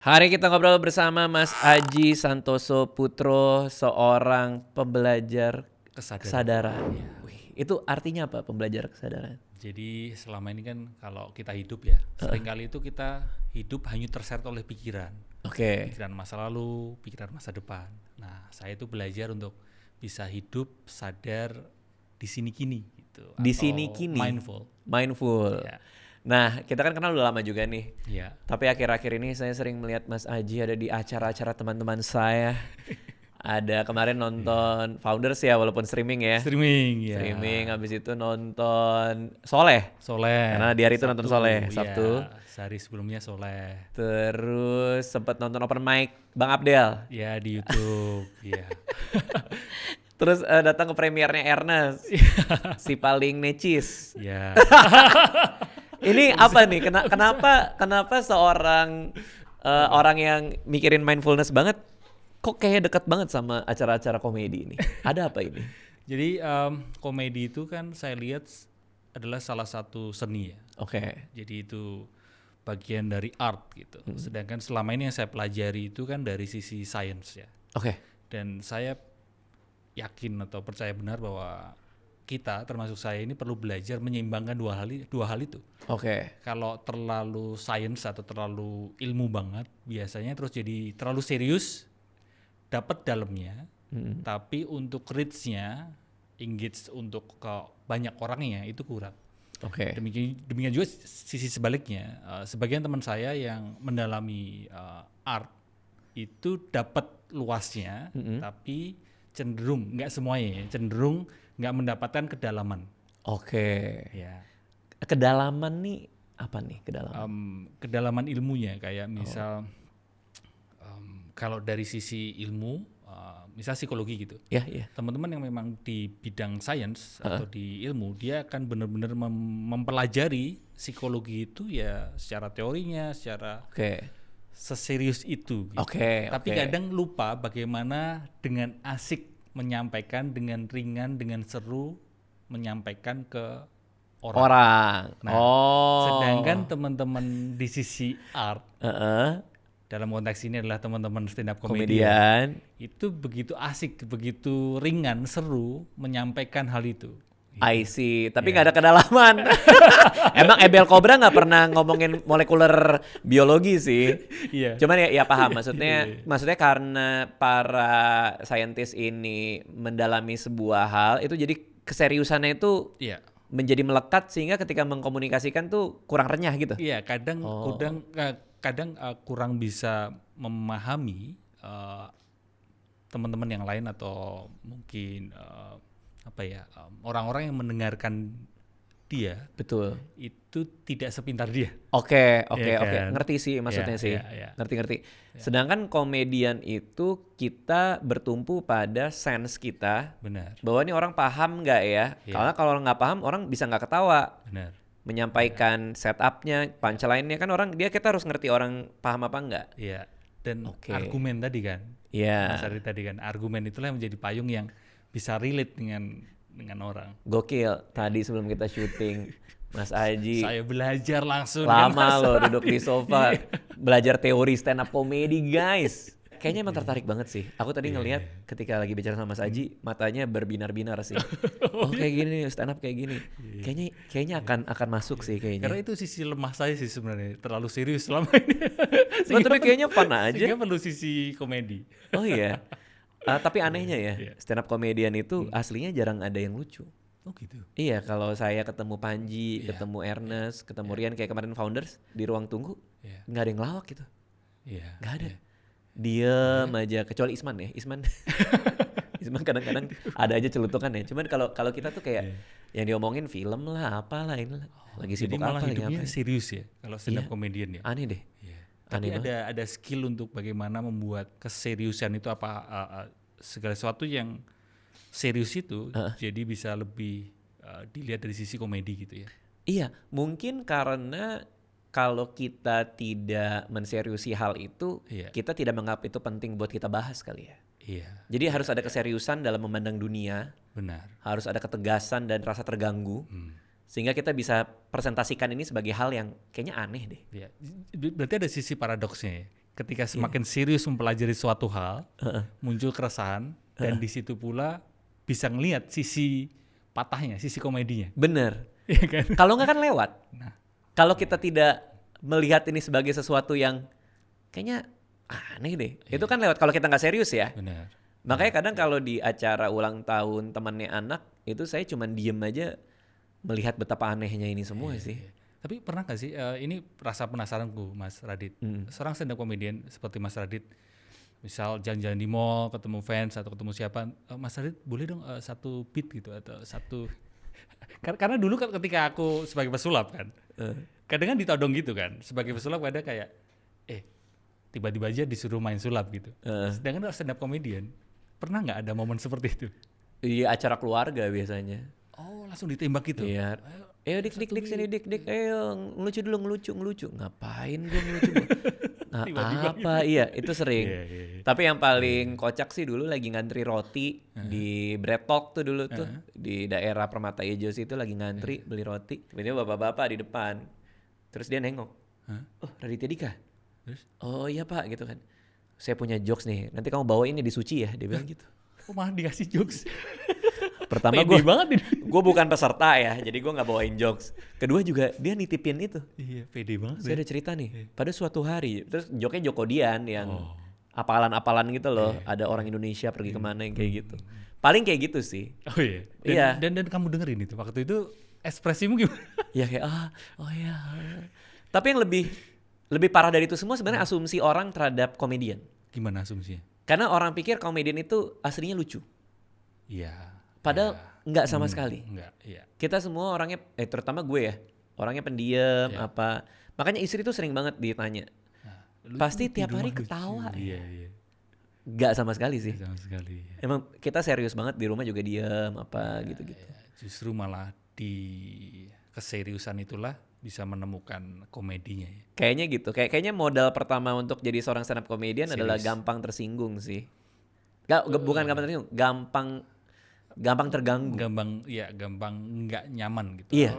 Hari kita ngobrol bersama Mas Aji Santoso Putro, seorang pembelajar kesadaran. Iya. Wih, itu artinya apa pembelajar kesadaran? Jadi selama ini kan kalau kita hidup ya, seringkali itu kita hidup hanya terseret oleh pikiran. Oke, Pikiran masa lalu, pikiran masa depan. Nah, saya itu belajar untuk bisa hidup sadar di sini kini gitu. di Atau sini kini. mindful. Mindful. Ya. Nah, kita kan kenal udah lama juga nih. Ya. Tapi akhir-akhir ini saya sering melihat Mas Aji ada di acara-acara teman-teman saya. Ada kemarin nonton Founders ya, walaupun streaming ya. Streaming ya. Streaming, habis itu nonton Soleh. Soleh. Karena di hari itu nonton Soleh, Sabtu. Ya, sehari sebelumnya Soleh. Terus sempat nonton open mic Bang Abdel. Ya di YouTube. Ya. Terus datang ke premiernya Ernest, si paling necis. Ya. Ini apa nih? Kenapa seorang orang yang mikirin mindfulness banget, kok kayaknya dekat banget sama acara-acara komedi ini? Ada apa ini? Jadi komedi itu kan saya lihat adalah salah satu seni ya. Oke. Jadi itu bagian dari art gitu. Sedangkan selama ini yang saya pelajari itu kan dari sisi science ya. Oke. Dan saya yakin atau percaya benar bahwa kita termasuk saya ini perlu belajar menyeimbangkan dua hal itu. Oke. Kalau terlalu science atau terlalu ilmu banget biasanya terus jadi terlalu serius, dapat dalamnya, tapi untuk reach-nya, engage untuk ke banyak orangnya itu kurang. Oke. Demikian juga sisi sebaliknya, sebagian teman saya yang mendalami art itu dapat luasnya, tapi cenderung nggak semuanya ya, cenderung nggak mendapatkan kedalaman. Oke. Ya. Kedalaman nih apa nih kedalaman? Kedalaman ilmunya kayak misal kalau dari sisi ilmu, misal psikologi gitu. Ya, ya. Teman-teman yang memang di bidang sains atau di ilmu, dia akan benar-benar mempelajari psikologi itu ya secara teorinya, secara Oke. seserius itu. Gitu. Oke. Tapi kadang lupa bagaimana dengan asik menyampaikan, dengan ringan, dengan seru menyampaikan ke orang. Nah, sedangkan teman-teman di sisi art, dalam konteks ini adalah teman-teman stand up komedian, itu begitu asik, begitu ringan, seru menyampaikan hal itu. I see, tapi nggak ada kedalaman. Emang Ebel Cobra nggak pernah ngomongin molekuler biologi sih. Iya. Cuman ya paham maksudnya karena para saintis ini mendalami sebuah hal itu jadi keseriusannya itu menjadi melekat sehingga ketika mengkomunikasikan tuh kurang renyah gitu. Iya, kadang kurang bisa memahami teman-teman yang lain atau mungkin orang-orang yang mendengarkan dia. Betul. Itu tidak sepintar dia. Oke. Kan? Ngerti sih maksudnya sih. Ngerti. Sedangkan komedian itu kita bertumpu pada sense kita. Benar. Bahwa ini orang paham nggak ya? Karena kalau orang nggak paham, orang bisa nggak ketawa. Benar. Menyampaikan setupnya, punchline-nya kan kita harus ngerti orang paham apa enggak. Iya. Dan argumen tadi kan. Iya. Mas Ari tadi kan, argumen itulah yang menjadi payung yang bisa relate dengan orang. Gokil. Tadi sebelum kita syuting, Mas Aji saya belajar langsung. Lama loh duduk di sofa belajar teori stand up comedy guys. Kayaknya emang tertarik banget sih. Aku tadi ngelihat ketika lagi bicara sama Mas Aji, matanya berbinar-binar sih. Oh kayak gini stand up kayak gini. Kayaknya akan masuk sih kayaknya. Karena itu sisi lemah saya sih sebenarnya, terlalu serius selama ini. Tapi kayaknya fun aja. Sehingga perlu sisi komedi. Oh iya. Tapi anehnya ya, stand up comedian itu aslinya jarang ada yang lucu. Oh gitu. Iya, kalau saya ketemu Panji, ketemu Ernest, ketemu Rian kayak kemarin Founders di ruang tunggu, nggak ada yang ngelawak gitu. Iya. Nggak ada. Diem aja, kecuali Isman ya. Isman kadang-kadang ada aja celutukan ya. Cuman kalau kita tuh kayak yang diomongin film lah, apalah ini lagi sibuk jadi malah apa hidupnya serius ya kalau stand up comedian ya. Aneh deh. Tapi ada skill untuk bagaimana membuat keseriusan itu segala sesuatu yang serius itu jadi bisa lebih dilihat dari sisi komedi gitu ya. Iya, mungkin karena kalau kita tidak menseriusi hal itu, kita tidak menganggap itu penting buat kita bahas kali ya. Iya. Jadi harus ada keseriusan dalam memandang dunia. Benar. Harus ada ketegasan dan rasa terganggu. Sehingga kita bisa presentasikan ini sebagai hal yang kayaknya aneh deh. Ya, berarti ada sisi paradoksnya ya. ketika semakin serius mempelajari suatu hal, muncul keresahan, dan di situ pula bisa ngelihat sisi patahnya, sisi komedinya. Bener. Iya kan? Kalau nggak kan lewat. Nah, Kalau kita tidak melihat ini sebagai sesuatu yang kayaknya aneh deh, itu kan lewat. Kalau kita nggak serius ya. benar. Makanya kadang kalau di acara ulang tahun temannya anak, itu saya cuman diem aja melihat betapa anehnya ini semua sih. Tapi pernah gak sih, ini rasa penasaranku Mas Radit, seorang stand up comedian seperti Mas Radit, misal jalan-jalan di mall, ketemu fans atau ketemu siapa, Mas Radit boleh dong satu beat gitu atau satu, karena dulu kan ketika aku sebagai pesulap kan, kadang kan ditodong gitu kan, sebagai pesulap ada kayak, tiba-tiba aja disuruh main sulap gitu, sedangkan stand up comedian, pernah nggak ada momen seperti itu? Iya, acara keluarga biasanya. Oh, langsung ditembak gitu? Iya. Ayo dik sini dik, ayo ngelucu dulu ngelucu. Ngapain gue ngelucu? Nah, apa? Iya, itu sering. Iya. Tapi yang paling kocak sih dulu lagi ngantri roti di Bread Talk tuh dulu tuh di daerah Permata Hijau situ lagi ngantri beli roti. Tiba-tiba bapak-bapak di depan. Terus dia nengok. Oh, Raditya Dika. Terus? Oh iya Pak gitu kan. Saya punya jokes nih. Nanti kamu bawa ini di Suci ya, dia bilang gitu. Oh, malah dikasih jokes. Pertama Pede banget ini. gue bukan peserta ya, jadi gue nggak bawain jokes. Kedua juga dia nitipin itu. Iya, pede banget. Saya ada cerita nih. Pada suatu hari, terus joknya Joko Dian yang apalan-apalan gitu loh. Ada orang Indonesia pergi kemana yang kayak gitu. Paling kayak gitu sih. Oh iya. Iya. Dan kamu dengerin itu waktu itu ekspresimu gimana? Ya kayak oh ya. Tapi yang lebih parah dari itu semua sebenarnya asumsi orang terhadap komedian. Gimana asumsinya? Karena orang pikir komedian itu aslinya lucu. Iya. Padahal nggak sama sekali. Enggak, iya. Kita semua orangnya, terutama gue ya, orangnya pendiam apa. Makanya istri tuh sering banget ditanya. Pasti tiap hari ketawa. Iya. Gak sama sekali sih. Sama sekali. Emang kita serius banget di rumah juga diam apa gitu-gitu. Ya, justru malah di keseriusan itulah bisa menemukan komedinya ya. Kayaknya gitu. Kayaknya modal pertama untuk jadi seorang stand up comedian adalah gampang tersinggung sih. Bukan gampang tersinggung, gampang terganggu. Gampang nggak nyaman gitu. Iya.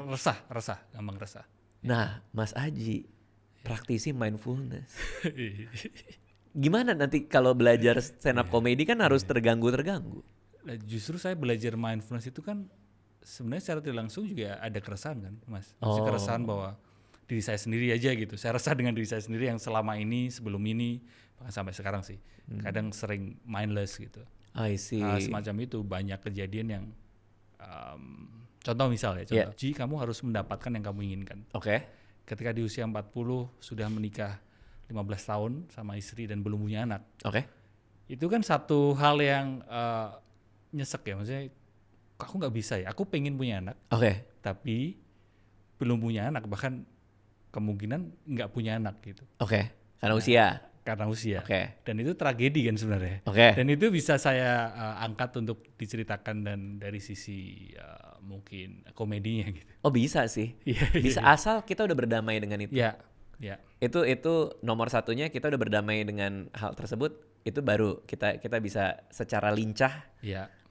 Gampang resah. Nah, Mas Aji, praktisi mindfulness. Gimana nanti kalau belajar stand up comedy kan harus terganggu. Nah, justru saya belajar mindfulness itu kan sebenarnya secara tidak langsung juga ada keresahan kan, Mas. Maksudnya keresahan bahwa diri saya sendiri aja gitu. Saya resah dengan diri saya sendiri yang selama ini, sebelum ini, bahkan sampai sekarang sih, kadang sering mindless gitu. I see. Semacam itu banyak kejadian yang contoh misal ya, Ji, kamu harus mendapatkan yang kamu inginkan. Oke. Ketika di usia 40 sudah menikah 15 tahun sama istri dan belum punya anak. Oke. Itu kan satu hal yang nyesek ya, maksudnya aku nggak bisa ya, aku pengen punya anak. Oke. Tapi belum punya anak, bahkan kemungkinan nggak punya anak gitu. Oke. Karena usia. Karena usia. Oke. Dan itu tragedi kan sebenarnya. Oke. Dan itu bisa saya angkat untuk diceritakan dan dari sisi mungkin komedinya gitu. Oh bisa sih. Bisa asal kita udah berdamai dengan itu. Iya. Itu nomor satunya, kita udah berdamai dengan hal tersebut, itu baru kita bisa secara lincah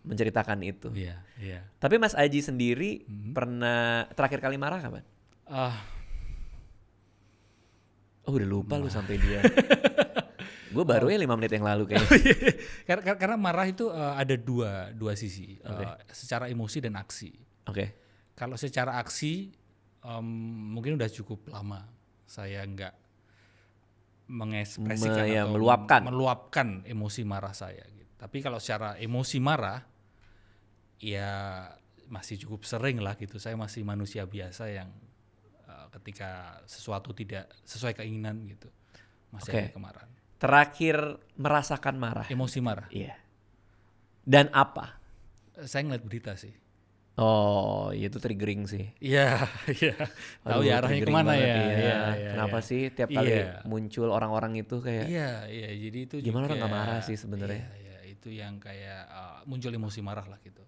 menceritakan itu. Iya. Tapi Mas Aji sendiri pernah terakhir kali marah kapan? Udah lupa lu sampai dia. Gue baru ya 5 menit yang lalu kayaknya. Karena marah itu ada dua sisi, secara emosi dan aksi. Oke. Kalau secara aksi mungkin udah cukup lama saya nggak mengekspresikan atau meluapkan emosi marah saya. Gitu. Tapi kalau secara emosi marah, ya masih cukup sering lah gitu. Saya masih manusia biasa yang ketika sesuatu tidak sesuai keinginan gitu, masih ada kemarahan. Terakhir merasakan marah. Emosi marah. Iya. Dan apa? Saya ngeliat berita sih. Oh, itu triggering sih. Iya. Tahu ya arahnya kemana ya? Iya. Kenapa sih tiap kali muncul orang-orang itu kayak? Iya. Jadi itu gimana orang nggak marah sih sebenarnya? Iya, itu yang kayak muncul emosi marah lah gitu.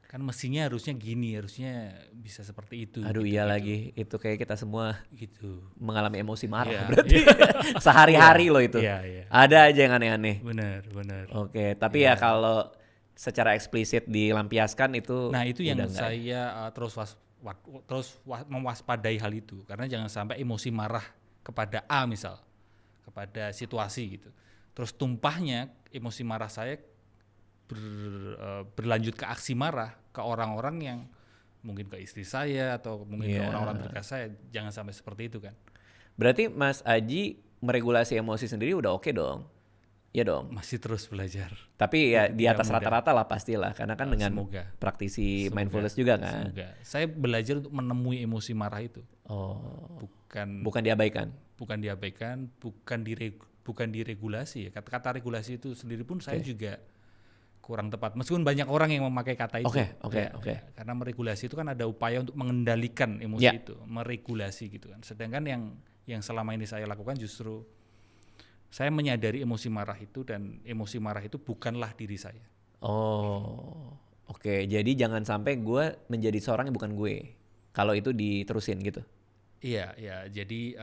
Kan mestinya harusnya gini, harusnya bisa seperti itu. Aduh gitu, iya lagi, itu kayak kita semua gitu mengalami emosi marah berarti. Sehari-hari loh itu. Iya. Ada aja yang aneh-aneh. Benar. Oke, tapi ya kalau secara eksplisit dilampiaskan itu. Nah itu yang saya terus mewaspadai hal itu, karena jangan sampai emosi marah kepada A misal, kepada situasi gitu. Terus tumpahnya emosi marah saya berlanjut ke aksi marah ke orang-orang yang mungkin ke istri saya atau mungkin ke orang-orang terdekat saya. Jangan sampai seperti itu kan. Berarti Mas Aji meregulasi emosi sendiri udah oke dong? Iya dong. Masih terus belajar. Tapi ya di atas rata-rata lah pastilah, karena kan dengan praktisi mindfulness juga kan. Semoga. Saya belajar untuk menemui emosi marah itu. Bukan diabaikan. Bukan diabaikan, bukan diregulasi ya. Kata regulasi itu sendiri pun saya juga kurang tepat. Meskipun banyak orang yang memakai kata itu. Oke. Karena meregulasi itu kan ada upaya untuk mengendalikan emosi itu, meregulasi gitu kan. Sedangkan yang selama ini saya lakukan justru saya menyadari emosi marah itu, dan emosi marah itu bukanlah diri saya. Oke. Jadi jangan sampai gue menjadi seorang yang bukan gue. Kalau itu diterusin gitu. Iya. Jadi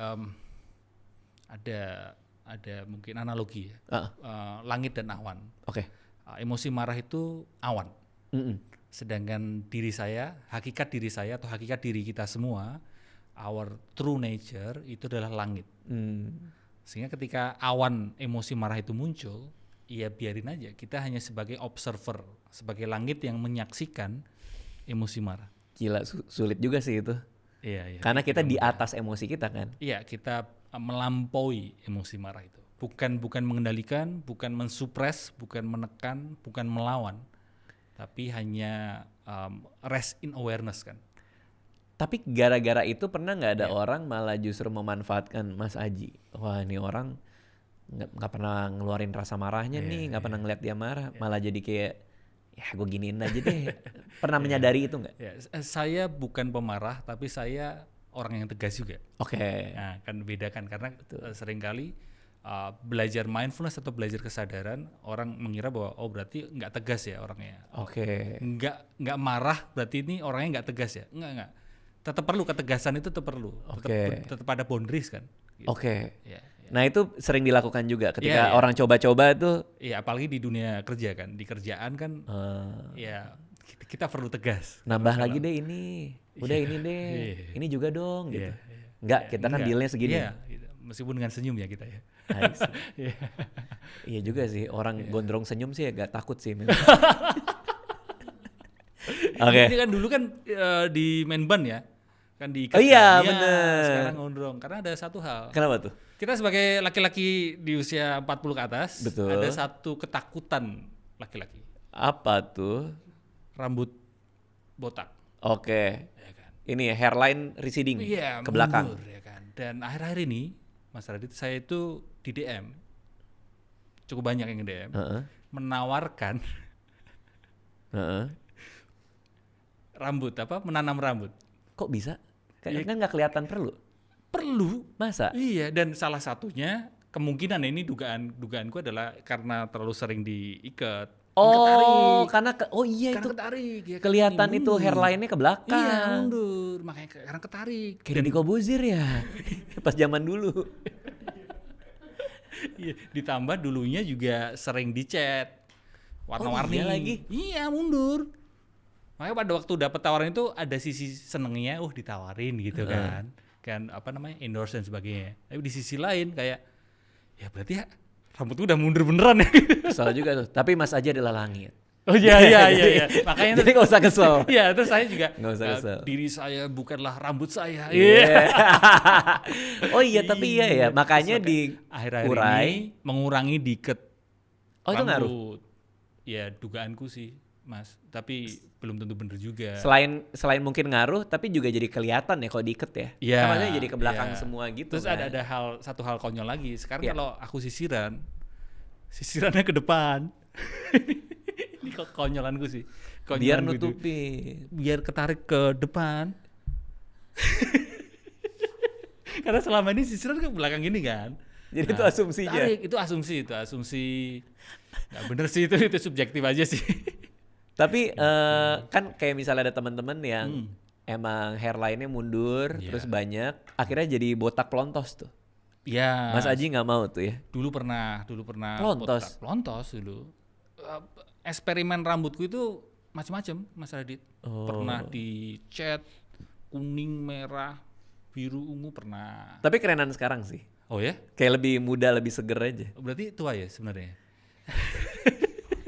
ada mungkin analogi ya. Langit dan awan. Oke. Emosi marah itu awan. Sedangkan diri saya, hakikat diri saya atau hakikat diri kita semua, our true nature itu adalah langit. Sehingga ketika awan emosi marah itu muncul, ya biarin aja. Kita hanya sebagai observer, sebagai langit yang menyaksikan emosi marah. Gila, sulit juga sih itu. Iya. Karena kita di atas emosi kita kan. Iya, kita melampaui emosi marah itu. Bukan mengendalikan, bukan mensupres, bukan menekan, bukan melawan. Tapi hanya rest in awareness kan. Tapi gara-gara itu pernah nggak ada orang malah justru memanfaatkan Mas Aji? Wah, ini orang nggak pernah ngeluarin rasa marahnya nih, nggak pernah ngeliat dia marah, malah jadi kayak ya gue giniin aja deh. Pernah menyadari itu nggak? Saya bukan pemarah, tapi saya orang yang tegas juga. Oke. Nah, kan beda kan, karena seringkali belajar mindfulness atau belajar kesadaran, orang mengira bahwa berarti nggak tegas ya orangnya. Oke. Nggak marah berarti ini orangnya nggak tegas ya? Nggak. Tetap perlu ketegasan, itu tetap perlu. Tetap ada boundaries kan. Gitu. Oke. Ya. Nah itu sering dilakukan juga ketika orang coba-coba tuh. Iya, apalagi di dunia kerja kan, di kerjaan kan. Ya kita perlu tegas. Nambah lagi deh ini, udah ini deh, ini juga dong gitu. Enggak, kita kan dealnya segini. Iya, gitu. Meskipun dengan senyum ya kita ya. Iya juga sih, orang gondrong senyum sih agak takut sih. Oke. Ini kan dulu kan di Menban ya. Kan diikat. Bener. Sekarang gondrong. Karena ada satu hal. Kenapa tuh? Kita sebagai laki-laki di usia 40 ke atas, betul, ada satu ketakutan laki-laki. Apa tuh? Rambut botak. Oke. Ya kan? Ini hairline receding ke belakang. Mundur, ya kan? Dan akhir-akhir ini, Mas Radit, saya itu di DM. Cukup banyak yang DM. Menawarkan rambut, menanam rambut. Kok bisa? Kan nggak kelihatan perlu. Perlu. Masa? Iya, dan salah satunya kemungkinan ini dugaanku adalah karena terlalu sering diikat. Karena itu ketarik, ya, kelihatan itu hairline-nya ke belakang. Iya, mundur. Makanya sekarang ketarik. Kayak Deddy Corbuzier ya. Pas zaman dulu. Iya, ditambah dulunya juga sering dicat. Warna-warni lagi. Iya, mundur. Makanya pada waktu dapat tawaran itu ada sisi senengnya, ditawarin gitu kan endorse dan sebagainya. Tapi di sisi lain kayak ya berarti rambut udah mundur beneran ya. Kesal juga tuh. Tapi Mas Aji adalah langit. Oh iya. Makanya jadi nggak usah kesel. Iya, terus saya juga nggak usah kesel. Diri saya bukanlah rambut saya. Tapi iya ya. Makanya di akhir-akhir ini mengurangi diket. Itu ngaruh. Ya dugaanku sih, Mas. Tapi belum tentu bener juga. Selain mungkin ngaruh, tapi juga jadi kelihatan ya kalau diiket ya. Iya. Maksudnya jadi ke belakang semua gitu. Terus ada satu hal konyol lagi. Sekarang kalau aku sisirannya ke depan. Ini kok konyolanku sih. Biar nutupi. Biar ketarik ke depan. Karena selama ini sisiran ke belakang gini kan. Jadi itu asumsinya. Itu asumsi. Nggak bener sih, itu subjektif aja sih. Tapi kan kayak misalnya ada teman-teman yang emang hairline-nya mundur, terus banyak, akhirnya jadi botak pelontos tuh. Iya. Mas Aji nggak mau tuh ya? Dulu pernah pelontos. Pelontos dulu. Eksperimen rambutku itu macam-macam, Mas Radit. Pernah dicat kuning, merah, biru, ungu pernah. Tapi kerenan sekarang sih. Oh ya? Kayak lebih muda, lebih seger aja. Berarti tua ya sebenarnya?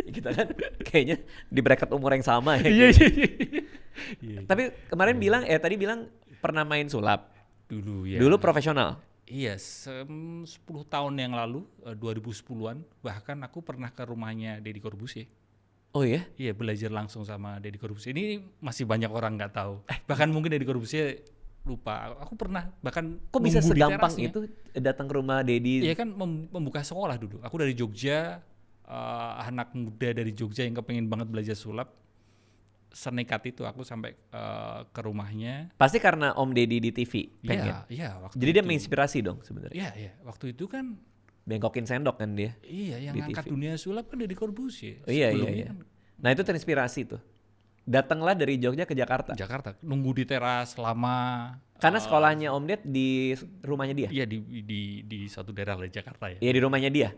Kita kan kayaknya di bracket umur yang sama ya. Iya. Tapi kemarin tadi bilang pernah main sulap. Dulu ya. Dulu profesional. Iya, 10 tahun yang lalu, 2010-an, bahkan aku pernah ke rumahnya Deddy Corbuzier. Oh iya? Iya, belajar langsung sama Deddy Corbuzier. Ini masih banyak orang nggak tahu. Bahkan mungkin Deddy Corbuzier lupa. Aku pernah bahkan Kok bisa nunggu di segampang terasnya. itu datang ke rumah Deddy? Iya kan membuka sekolah dulu. Aku dari Jogja, anak muda dari Jogja yang kepengen banget belajar sulap. Senekat itu aku sampai ke rumahnya. Pasti karena Om Deddy di TV pengen. Iya, waktu Jadi itu. dia menginspirasi dong sebenarnya. Iya, waktu itu kan Bengkokin sendok kan dia. iya yang di angkat TV. dunia sulap kan Deddy Corbuzier. Oh, iya. Sebelumnya kan Nah itu terinspirasi tuh. Datanglah dari Jogja ke Jakarta. Jakarta, nunggu di teras lama. Karena sekolahnya Om Ded di rumahnya dia. Iya di suatu daerah di Jakarta ya. Iya di rumahnya dia.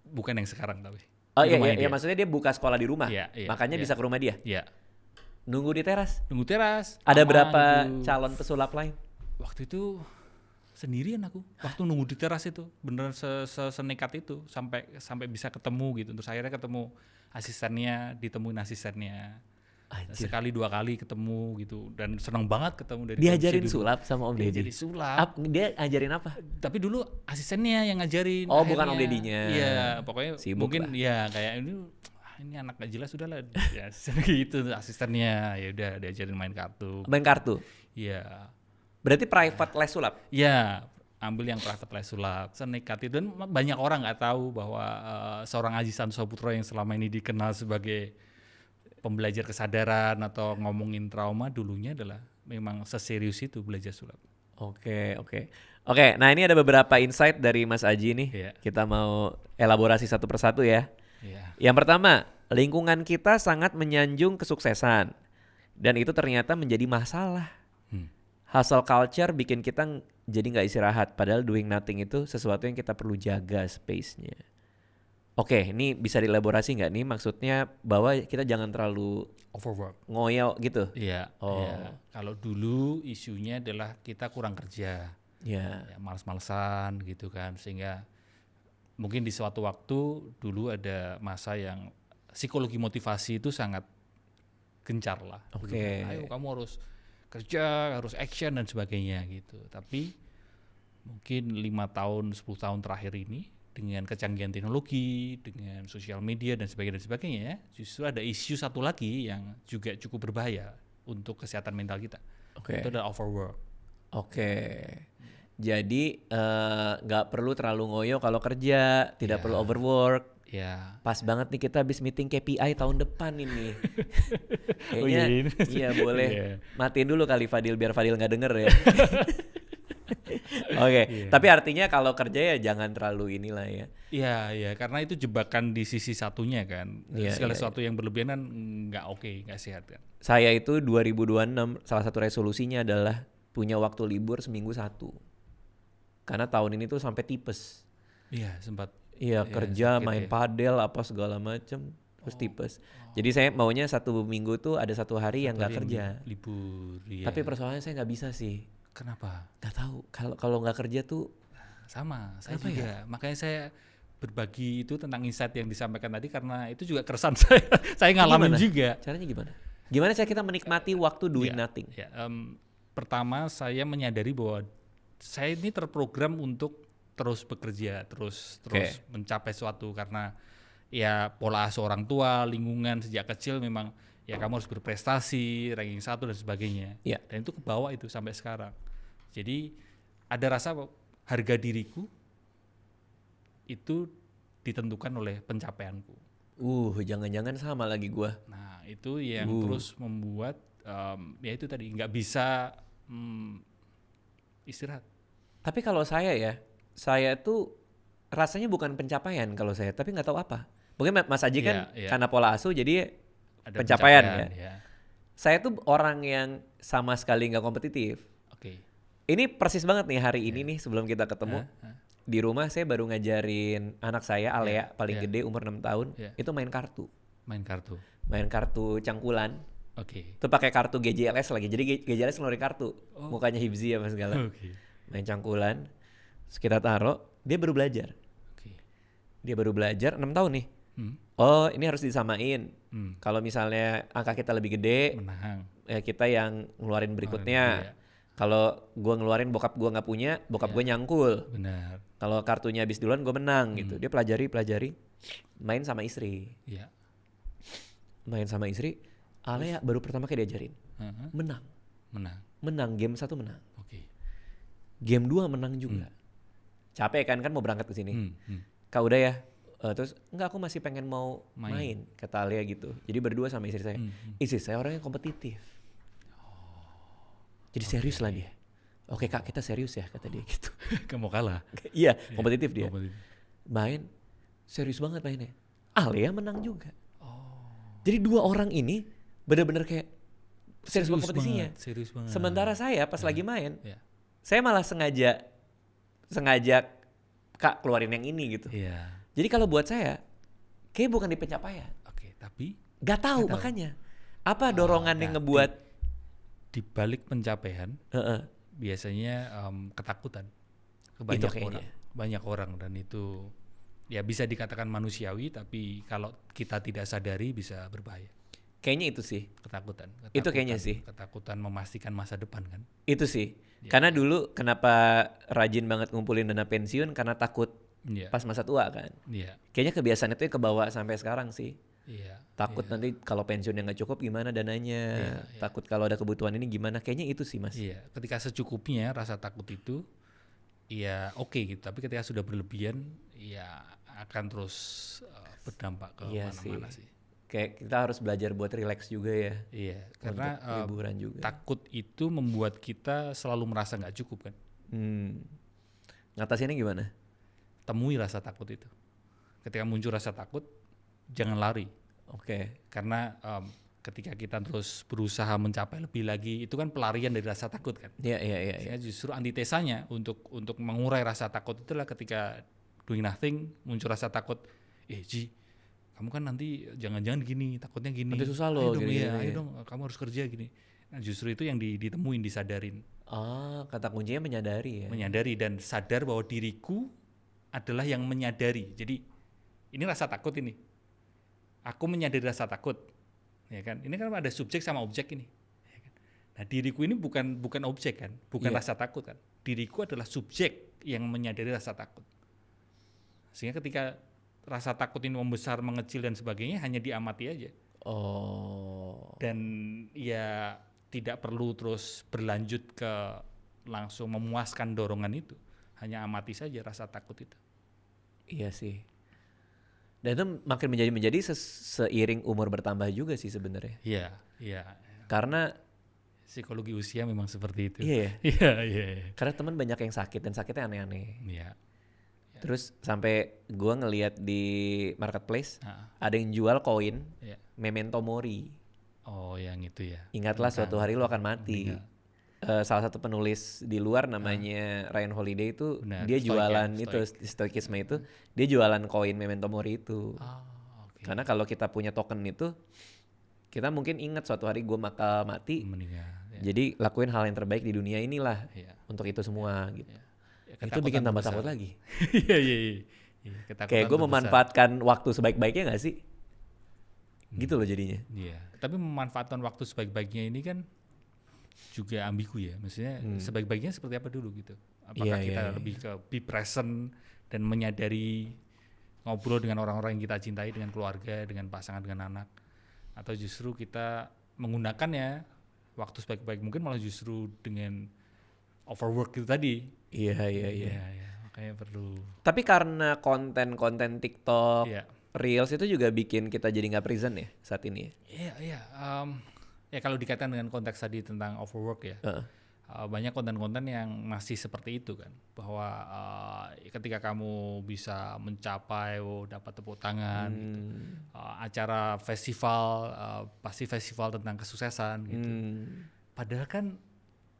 Bukan yang sekarang tapi. Oh Di iya, rumahnya iya, dia. maksudnya dia buka sekolah di rumah. Iya, Makanya iya. bisa ke rumah dia. Iya. Nunggu di teras. Nunggu teras. Ada lama berapa gitu. calon pesulap lain? Waktu itu sendirian aku. Waktu nunggu di teras itu beneran senekat itu sampai bisa ketemu gitu. Terus akhirnya ketemu asistennya, ditemuin asistennya. Anjir. Sekali 2 kali ketemu gitu dan senang banget ketemu dari Diajarin Corbuzier dulu. sulap sama Om Deddy. Diajarin sulap. Dia ngajarin apa? Tapi dulu asistennya yang ngajarin. Oh, bukan akhirnya. Om Dedinya. Iya, pokoknya Sibuk mungkin lah. ya kayak ini anak gak jelas sudah lah. Ya gitu asistennya. Ya udah diajarin main kartu. Main kartu. Iya. Berarti private les sulap. Ya, ambil yang private les sulap. Senekat itu dan banyak orang nggak tahu bahwa seorang Aji Santoso Putro yang selama ini dikenal sebagai pembelajar kesadaran atau ngomongin trauma dulunya adalah memang seserius itu belajar sulap. Oke. Nah ini ada beberapa insight dari Mas Aji nih. Iya. Kita mau elaborasi satu persatu ya. Iya. Yang pertama, lingkungan kita sangat menyanjung kesuksesan. Dan itu ternyata menjadi masalah. Hustle culture bikin kita jadi nggak istirahat. Padahal doing nothing itu sesuatu yang kita perlu jaga space-nya. Oke, ini bisa dielaborasi nggak nih? Maksudnya bahwa kita jangan terlalu Overwork. ngoyo gitu. Iya. Oh. Iya. Kalau dulu isunya adalah kita kurang kerja, Ya. ya, males-malesan gitu kan, sehingga mungkin di suatu waktu dulu ada masa yang psikologi motivasi itu sangat gencar lah. Dulu Oke. kan, ayo kamu harus kerja, harus action dan sebagainya gitu. Tapi mungkin 5 tahun, 10 tahun terakhir ini dengan kecanggihan teknologi, dengan sosial media dan sebagainya, justru ada isu satu lagi yang juga cukup berbahaya untuk kesehatan mental kita. Oke. Itu adalah overwork. Oke. Jadi nggak perlu terlalu ngoyo kalau kerja, tidak Ya. perlu overwork. Ya. Pas banget nih kita habis meeting KPI tahun depan ini. Oh Kayaknya iya, ini. iya boleh. Iya. Matiin dulu kali Fadil biar Fadil nggak denger ya. Oke, Iya. tapi artinya kalau kerja ya jangan terlalu inilah ya. Iya, karena itu jebakan di sisi satunya kan. Iya, Segala iya, sesuatu yang berlebihan kan nggak oke, nggak sehat kan. Saya itu 2026 salah satu resolusinya adalah punya waktu libur seminggu 1. Karena tahun ini tuh sampai tipes. Iya, sempat. Iya, Iya, kerja, sakit main ya. padel apa segala macem, terus tipes. Jadi saya maunya 1 minggu tuh ada 1 hari yang nggak Satu hari kerja. libur. Iya. Tapi persoalannya saya nggak bisa sih. Kenapa? Nggak tahu. Kalau nggak kerja tuh Sama, saya Kenapa juga. Makanya saya berbagi itu tentang insight yang disampaikan tadi karena itu juga keresahan saya. Saya ngalamin Gimana? juga. caranya gimana? Gimana cara kita menikmati waktu doing Ya, nothing? ya, pertama saya menyadari bahwa saya ini terprogram untuk terus bekerja, terus Oke. mencapai sesuatu karena ya pola asuh orang tua, lingkungan sejak kecil memang ya kamu harus berprestasi, ranking 1 dan sebagainya. Iya. Dan itu kebawa itu sampai sekarang. Jadi ada rasa harga diriku itu ditentukan oleh pencapaianku. Jangan-jangan sama lagi gua. Nah itu yang terus membuat ya itu tadi nggak bisa istirahat. Tapi kalau saya tuh rasanya bukan pencapaian kalau saya, tapi nggak tahu apa. Mungkin Mas Aji kan Iya, iya. karena pola asuh jadi Ada pencapaian ya. ya. Saya tuh orang yang sama sekali nggak kompetitif. Oke. Ini persis banget nih hari ini nih sebelum kita ketemu. Di rumah saya baru ngajarin anak saya Alea paling iya. gede umur 6 tahun Iya. itu main kartu. Main kartu. Main kartu cangkulan. Oke. Itu pakai kartu GJLS lagi. Jadi GJLS ngeluarin kartu. Mukanya Hibzi apa segala. Oke. Main cangkulan. Kita taruh, dia baru belajar. Oke. Dia baru belajar 6 tahun nih. Oh ini harus disamain. Kalau misalnya angka kita lebih gede, Menang. ya kita yang ngeluarin berikutnya. Kalau gue ngeluarin bokap gue nggak punya, bokap gue nyangkul. Benar. Kalau kartunya habis duluan gue menang gitu. Dia pelajari, main sama istri. Iya. Main sama istri, Alea baru pertama kali diajarin. Menang, game 1 menang. Oke. Game 2 menang juga. Capek kan mau berangkat ke sini. Kak udah ya. Terus enggak, aku masih pengen mau main kata Alea gitu. Jadi berdua sama istri saya. Istri saya orangnya kompetitif. Jadi serius lah dia. Oke Kak, kita serius ya kata dia gitu. Kamu kalah. Iya, kompetitif dia. Kompetitif. Main serius banget mainnya. Alea menang juga. Jadi dua orang ini benar-benar kayak serius banget kompetisinya. Serius banget. Sementara saya pas lagi main, saya malah sengaja Kak keluarin yang ini gitu. Iya. Jadi kalau buat saya, kayak bukan di pencapaian. Oke, tapi Gak tahu makanya. Apa dorongan yang ngebuat di balik pencapaian biasanya ketakutan ke banyak orang dan itu ya bisa dikatakan manusiawi, tapi kalau kita tidak sadari bisa berbahaya. Kayaknya itu sih. Ketakutan. Itu kayaknya sih. Ketakutan memastikan masa depan kan. Itu sih. Karena dulu kenapa rajin banget ngumpulin dana pensiun karena takut pas masa tua kan. Kayaknya kebiasaan itu kebawa sampai sekarang sih. Takut nanti kalau pensiunnya nggak cukup gimana dananya. Takut kalau ada kebutuhan ini gimana. Kayaknya itu sih Mas. Ketika secukupnya rasa takut itu ya oke gitu. Tapi ketika sudah berlebihan ya akan terus berdampak ke mana-mana sih. Kayak kita harus belajar buat relax juga ya. Karena liburan juga. Takut itu membuat kita selalu merasa nggak cukup kan. Ngatasinnya gimana? Temui rasa takut itu. Ketika muncul rasa takut, jangan lari. Karena ketika kita terus berusaha mencapai lebih lagi, itu kan pelarian dari rasa takut kan. Iya. Justru antitesanya untuk mengurai rasa takut itulah ketika doing nothing muncul rasa takut. Ji, kamu kan nanti jangan-jangan gini, takutnya gini. Nanti susah loh. Ayo dong, kamu harus kerja gini. Nah justru itu yang ditemuin, disadarin. Kata kuncinya menyadari ya. Menyadari dan sadar bahwa diriku adalah yang menyadari. Jadi ini rasa takut ini. Aku menyadari rasa takut. Ya kan? Ini kan ada subjek sama objek ini. Ya kan? Nah, diriku ini bukan objek kan, bukan rasa takut kan. Diriku adalah subjek yang menyadari rasa takut. Sehingga ketika rasa takut ini membesar, mengecil dan sebagainya hanya diamati aja. Dan ya tidak perlu terus berlanjut ke langsung memuaskan dorongan itu. Hanya amati saja rasa takut itu. Iya sih. Dan itu makin menjadi seiring umur bertambah juga sih sebenarnya. Iya. Karena psikologi usia memang seperti itu. Iya. Karena teman banyak yang sakit dan sakitnya aneh-aneh. Iya. Terus sampai gua ngelihat di marketplace ada yang jual koin Memento Mori. Oh, yang itu ya. Ingatlah suatu hari lu akan mati. Salah satu penulis di luar namanya Ryan Holiday itu dia jualan itu stoikisme itu, dia jualan koin Memento Mori itu. Karena kalau kita punya token itu, kita mungkin ingat suatu hari gue bakal mati. Jadi lakuin hal yang terbaik di dunia inilah untuk itu semua gitu. Itu bikin tambah takut lagi. Iya. Kayak gue memanfaatkan waktu sebaik-baiknya nggak sih? Gitu loh jadinya. Iya. Tapi memanfaatkan waktu sebaik-baiknya ini kan juga ambigu ya, maksudnya sebaik-baiknya seperti apa dulu gitu. Apakah kita lebih ke be present dan menyadari ngobrol dengan orang-orang yang kita cintai, dengan keluarga, dengan pasangan, dengan anak, atau justru kita menggunakannya waktu sebaik-baik mungkin malah justru dengan overwork itu tadi. Iya. Makanya perlu. Tapi karena konten-konten TikTok, Reels itu juga bikin kita jadi nggak present ya saat ini. Iya. Ya kalau dikaitkan dengan konteks tadi tentang overwork ya, banyak konten-konten yang masih seperti itu kan, bahwa ketika kamu bisa mencapai, dapat tepuk tangan, gitu. Acara festival, pasti festival tentang kesuksesan gitu. Padahal kan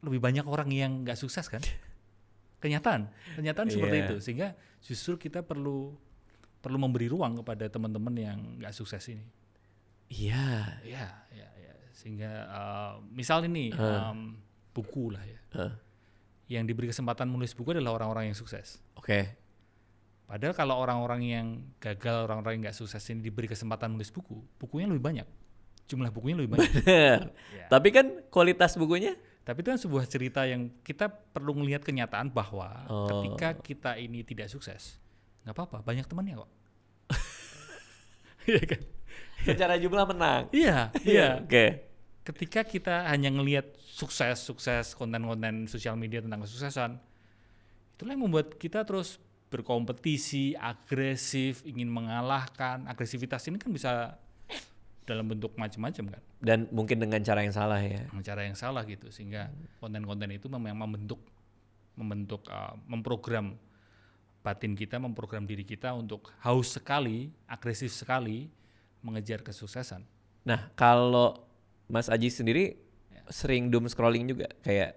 lebih banyak orang yang nggak sukses kan, kenyataan seperti itu, sehingga justru kita perlu memberi ruang kepada teman-teman yang nggak sukses ini. Iya. Sehingga misal ini buku lah ya, yang diberi kesempatan menulis buku adalah orang-orang yang sukses. Oke. Padahal kalau orang-orang yang gagal, orang-orang yang nggak sukses ini diberi kesempatan menulis buku, bukunya lebih banyak. Jumlah bukunya lebih banyak. Bener. Ya. Tapi kan kualitas bukunya? Tapi itu kan sebuah cerita yang kita perlu melihat kenyataan bahwa ketika kita ini tidak sukses, nggak apa-apa, banyak temannya kok. Iya kan? Secara jumlah menang. Iya, iya. Oke. Ketika kita hanya ngelihat sukses konten-konten sosial media tentang kesuksesan, itulah yang membuat kita terus berkompetisi, agresif, ingin mengalahkan. Agresivitas ini kan bisa dalam bentuk macam-macam kan. Dan mungkin dengan cara yang salah ya. Dengan cara yang salah gitu, sehingga konten-konten itu memang memprogram batin kita, memprogram diri kita untuk haus sekali, agresif sekali mengejar kesuksesan. Nah, kalau Mas Aji sendiri sering doom scrolling juga, kayak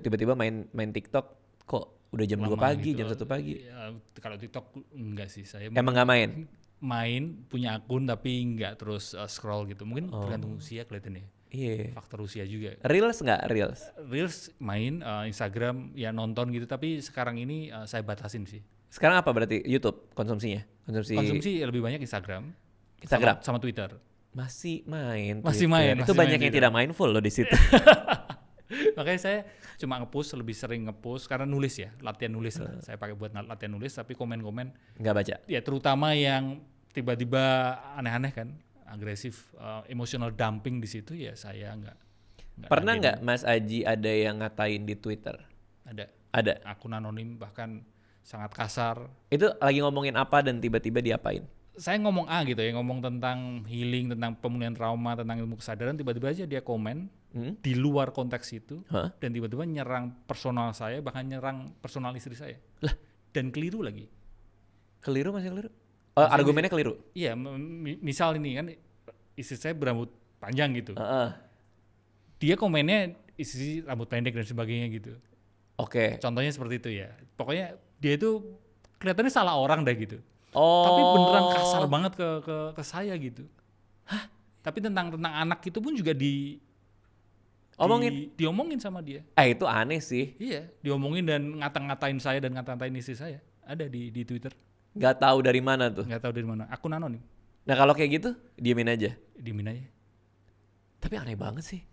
tiba-tiba main TikTok kok udah jam 2 pagi, gitu. jam 1 pagi. Ya, kalau TikTok enggak sih, saya Emang nggak main? Main, punya akun tapi enggak terus scroll gitu. Mungkin tergantung usia kelihatannya. Iya. Faktor usia juga. Reels nggak? Reels? Reels main, Instagram ya nonton gitu, tapi sekarang ini saya batasin sih. Sekarang apa berarti YouTube konsumsinya? Konsumsi lebih banyak Instagram. Sama Twitter. Masih main. Masih Twitter. main. Itu masih banyak main yang Twitter. tidak mindful loh di situ. Makanya saya cuma lebih sering nge-post karena nulis ya, latihan nulis lah. Saya pakai buat latihan nulis, tapi komen-komen Nggak baca? ya terutama yang tiba-tiba aneh-aneh kan, agresif, emotional dumping di situ ya saya nggak. Pernah nggak Mas Aji ada yang ngatain di Twitter? Ada. Akun anonim bahkan sangat kasar. Itu lagi ngomongin apa dan tiba-tiba diapain? Saya ngomong gitu ya, ngomong tentang healing, tentang pemulihan trauma, tentang ilmu kesadaran, tiba-tiba aja dia komen di luar konteks itu, dan tiba-tiba nyerang personal saya, bahkan nyerang personal istri saya. Lah, dan keliru lagi. Masih keliru? Oh, argumennya keliru? Iya, misal ini kan istri saya berambut panjang gitu. Dia komennya istri rambut pendek dan sebagainya gitu. Oke. Contohnya seperti itu ya. Pokoknya dia itu kelihatannya salah orang dah gitu. Oh. Tapi beneran kasar banget ke saya gitu. Hah? Tapi tentang anak itu pun juga diomongin sama dia. Itu aneh sih. Iya, diomongin dan ngata-ngatain saya dan ngata-ngatain istri saya. Ada di Twitter. Nggak tahu dari mana tuh. Nggak tahu dari mana. Akun anonim. Nah kalau kayak gitu, diemin aja. Diemin aja. Tapi aneh banget sih.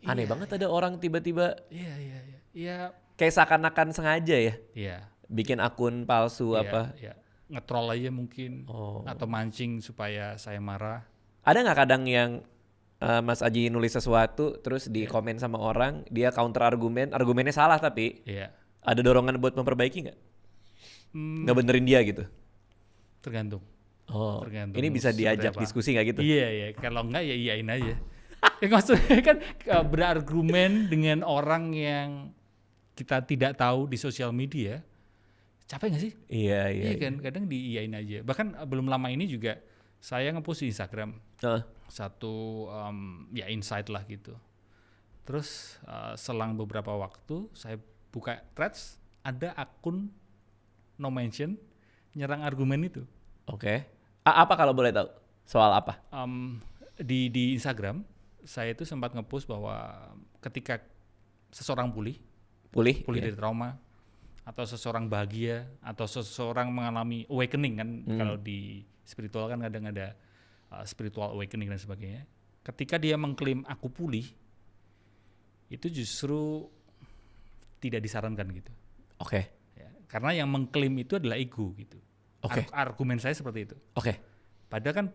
Aneh banget ada orang tiba-tiba. Iya. Kayak seakan-akan sengaja ya. Iya. Bikin akun palsu apa. Iya. Nge-troll aja mungkin. Atau mancing supaya saya marah. Ada nggak kadang yang Mas Aji nulis sesuatu terus di komen sama orang, dia counter argumennya salah tapi ada dorongan buat memperbaiki nggak? Nggak benerin dia gitu? Tergantung. Tergantung. Ini bisa diajak diskusi nggak gitu? Iya. Kalau nggak ya iyain aja. Maksudnya kan berargumen dengan orang yang kita tidak tahu di sosial media, capek nggak sih? Iya kan, kadang diiyain aja. Bahkan belum lama ini juga saya nge-post di Instagram satu insight lah gitu. Terus selang beberapa waktu saya buka threads, ada akun no mention nyerang argumen itu. Oke. Apa kalau boleh tahu? Soal apa? Di Instagram saya itu sempat nge-post bahwa ketika seseorang pulih dari trauma, atau seseorang bahagia, atau seseorang mengalami awakening kan, kalau di spiritual kan kadang ada spiritual awakening dan sebagainya. Ketika dia mengklaim aku pulih, itu justru tidak disarankan gitu. Oke. Ya, karena yang mengklaim itu adalah ego gitu. Argumen saya seperti itu. Oke. Padahal kan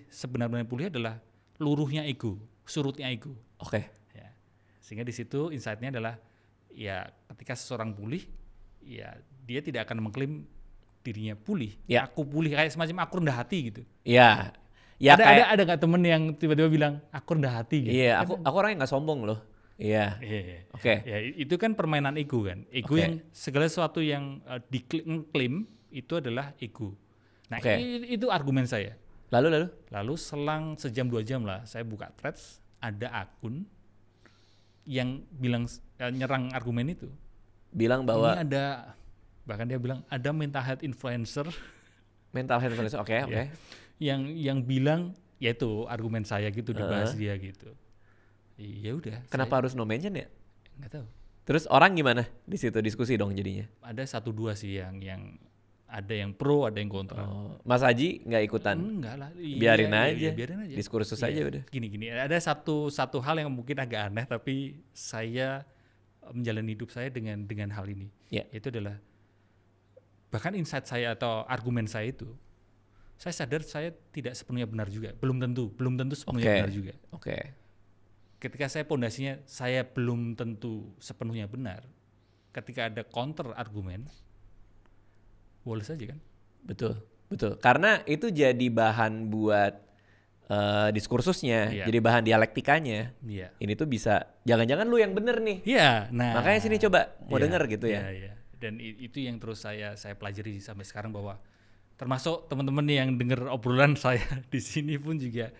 sebenarnya pulih adalah luruhnya ego, surutnya ego. Oke. Ya. Sehingga di situ insight-nya adalah ya ketika seseorang pulih, ya dia tidak akan mengklaim dirinya pulih. Ya. Aku pulih, kayak semacam aku rendah hati gitu. Iya. Ya, ada nggak temen yang tiba-tiba bilang aku rendah hati gitu? Iya, aku orangnya nggak sombong loh. Iya. Oke. Ya, itu kan permainan ego kan. Ego yang segala sesuatu yang diklaim itu adalah ego. Nah, itu argumen saya. Lalu selang sejam 2 jam lah, saya buka threads, ada akun yang bilang nyerang argumen itu. Bilang bahwa ini bahkan dia bilang ada mental health influencer. Oke. Yang bilang yaitu argumen saya gitu, dibahas dia gitu. Ya udah. Kenapa harus no mention ya? Nggak tahu. Terus orang gimana di situ diskusi dong jadinya? Ada 1-2 sih yang ada yang pro, ada yang kontra. Oh, Mas Haji nggak ikutan? Enggak lah. Biarin aja. Biarin aja. Diskursus aja udah. Gini. Ada satu hal yang mungkin agak aneh tapi saya menjalani hidup saya dengan hal ini. Itu adalah bahkan insight saya atau argumen saya itu, saya sadar saya tidak sepenuhnya benar juga. Belum tentu sepenuhnya benar juga. Ketika saya pondasinya saya belum tentu sepenuhnya benar. Ketika ada counter argumen, boleh saja kan? Betul. Karena itu jadi bahan buat diskursusnya, jadi bahan dialektikanya. Ini tuh bisa, jangan-jangan lu yang bener nih. Nah. Makanya sini coba mau denger gitu ya. Dan itu yang terus saya pelajari sampai sekarang, bahwa termasuk teman-teman yang denger obrolan saya di sini pun juga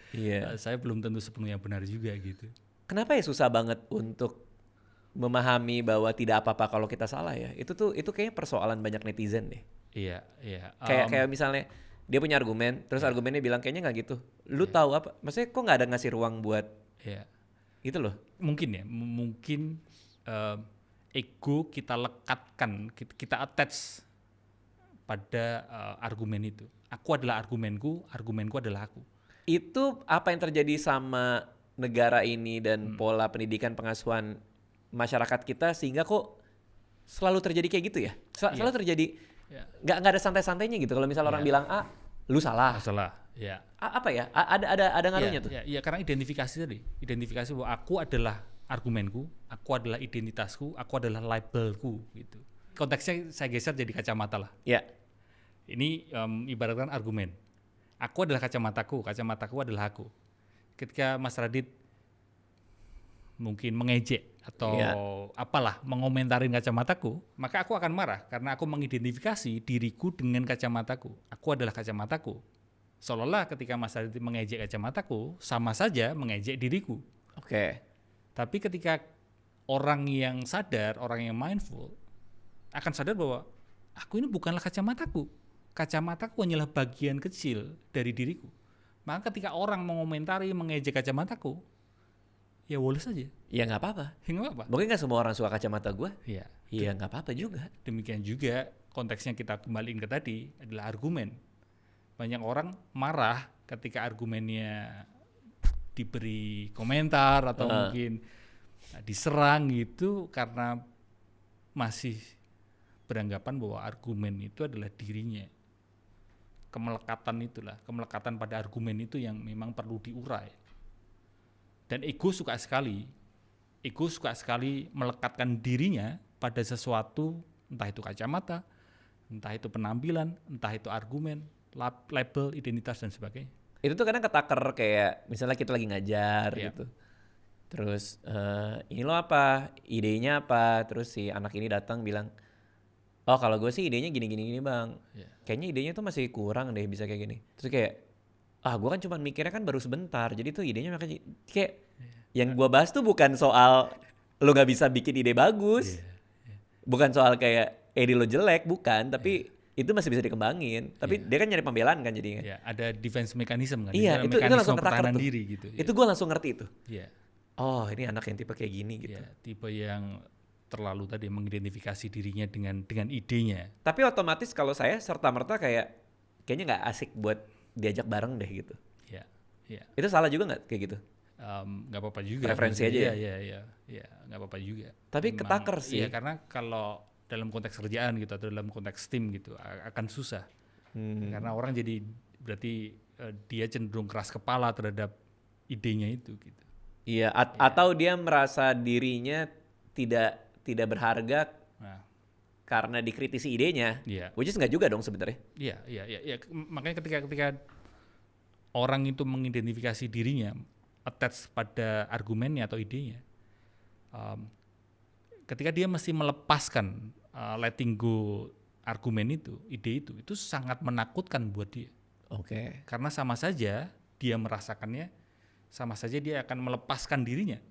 saya belum tentu sepenuhnya benar juga gitu. Kenapa ya susah banget untuk memahami bahwa tidak apa-apa kalau kita salah ya? Itu kayaknya persoalan banyak netizen deh. Iya. Kayak misalnya dia punya argumen, terus argumennya bilang kayaknya nggak gitu. Lu tahu apa? Maksudnya kok nggak ada ngasih ruang buat gitu loh? Mungkin ego kita lekatkan, kita attach pada argumen itu. Aku adalah argumenku adalah aku. Itu apa yang terjadi sama negara ini dan pola pendidikan pengasuhan masyarakat kita sehingga kok selalu terjadi kayak gitu ya? Selalu terjadi nggak ada santai-santainya gitu. Kalau misal orang bilang A, lu salah. Apa ya? Ada ngaruhnya tuh. Iya, karena identifikasi bahwa aku adalah argumenku, aku adalah identitasku, aku adalah labelku gitu. Konteksnya saya geser jadi kacamata lah. Ini ibaratkan argumen. Aku adalah kacamataku adalah aku. Ketika Mas Radit mungkin mengejek atau apalah mengomentarin kacamataku, maka aku akan marah karena aku mengidentifikasi diriku dengan kacamataku. Aku adalah kacamataku. Seolah-olah ketika Mas Radit mengejek kacamataku, sama saja mengejek diriku. Tapi ketika orang yang sadar, orang yang mindful akan sadar bahwa aku ini bukanlah kacamataku. Kacamataku hanyalah bagian kecil dari diriku. Maka ketika orang mengomentari, mengejek kacamataku, ya boleh saja. Ya nggak apa-apa. Mungkin nggak semua orang suka kacamata gue. Iya nggak apa-apa juga. Demikian juga konteksnya kita kembaliin ke tadi adalah argumen. Banyak orang marah ketika argumennya diberi komentar atau mungkin diserang gitu karena masih beranggapan bahwa argumen itu adalah dirinya. Kemelekatan pada argumen itu yang memang perlu diurai. Dan ego suka sekali melekatkan dirinya pada sesuatu, entah itu kacamata, entah itu penampilan, entah itu argumen, label, identitas dan sebagainya. Itu tuh kadang ketakar kayak misalnya kita lagi ngajar gitu. Terus ini lo apa? Idenya apa? Terus si anak ini datang bilang, oh kalau gue sih idenya gini bang. Kayaknya idenya tuh masih kurang deh bisa kayak gini. Terus kayak, gue kan cuma mikirnya kan baru sebentar. Jadi tuh idenya makanya kayak yang gue bahas tuh bukan soal lo gak bisa bikin ide bagus. Bukan soal kayak ide lo jelek, bukan. Tapi itu masih bisa dikembangin. Tapi dia kan nyari pembelaan kan jadinya. Ada defense mechanism kan. Iya, itu langsung ketakar tuh. Diri, gitu. Itu gue langsung ngerti itu. Oh ini anak yang tipe kayak gini gitu. Tipe yang terlalu tadi mengidentifikasi dirinya dengan idenya. Tapi otomatis kalau saya serta-merta kayaknya nggak asik buat diajak bareng deh gitu. Itu salah juga nggak kayak gitu? Nggak apa-apa juga. Preferensi aja. Iya, nggak apa-apa juga. Tapi memang, ketakar sih. Iya, karena kalau dalam konteks kerjaan gitu atau dalam konteks tim gitu akan susah. Karena orang jadi berarti dia cenderung keras kepala terhadap idenya itu gitu. Iya, atau dia merasa dirinya tidak berharga karena dikritisi idenya. Which is nggak juga dong sebenarnya. Iya. Makanya ketika orang itu mengidentifikasi dirinya attach pada argumennya atau idenya, ketika dia mesti melepaskan letting go argumen itu, ide itu sangat menakutkan buat dia. Karena sama saja dia merasakannya, sama saja dia akan melepaskan dirinya.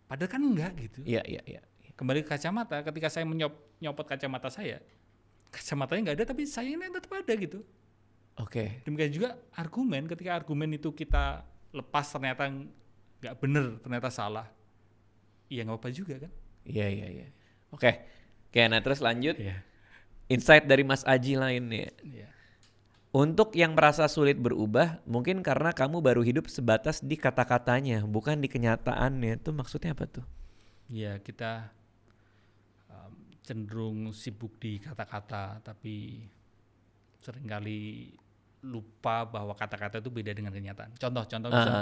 Padahal kan enggak gitu. Iya. Kembali ke kacamata, ketika saya nyopot kacamata saya, kacamatanya nggak ada, tapi saya ini tetap ada gitu. Demikian juga argumen, ketika argumen itu kita lepas ternyata nggak benar, ternyata salah, iya nggak apa-apa juga kan. Iya. Oke, nah terus lanjut. Iya. Insight dari Mas Aji lainnya. Iya. Untuk yang merasa sulit berubah, mungkin karena kamu baru hidup sebatas di kata-katanya, bukan di kenyataannya. Itu maksudnya apa tuh? Ya, kita cenderung sibuk di kata-kata, tapi seringkali lupa bahwa kata-kata itu beda dengan kenyataan. Contoh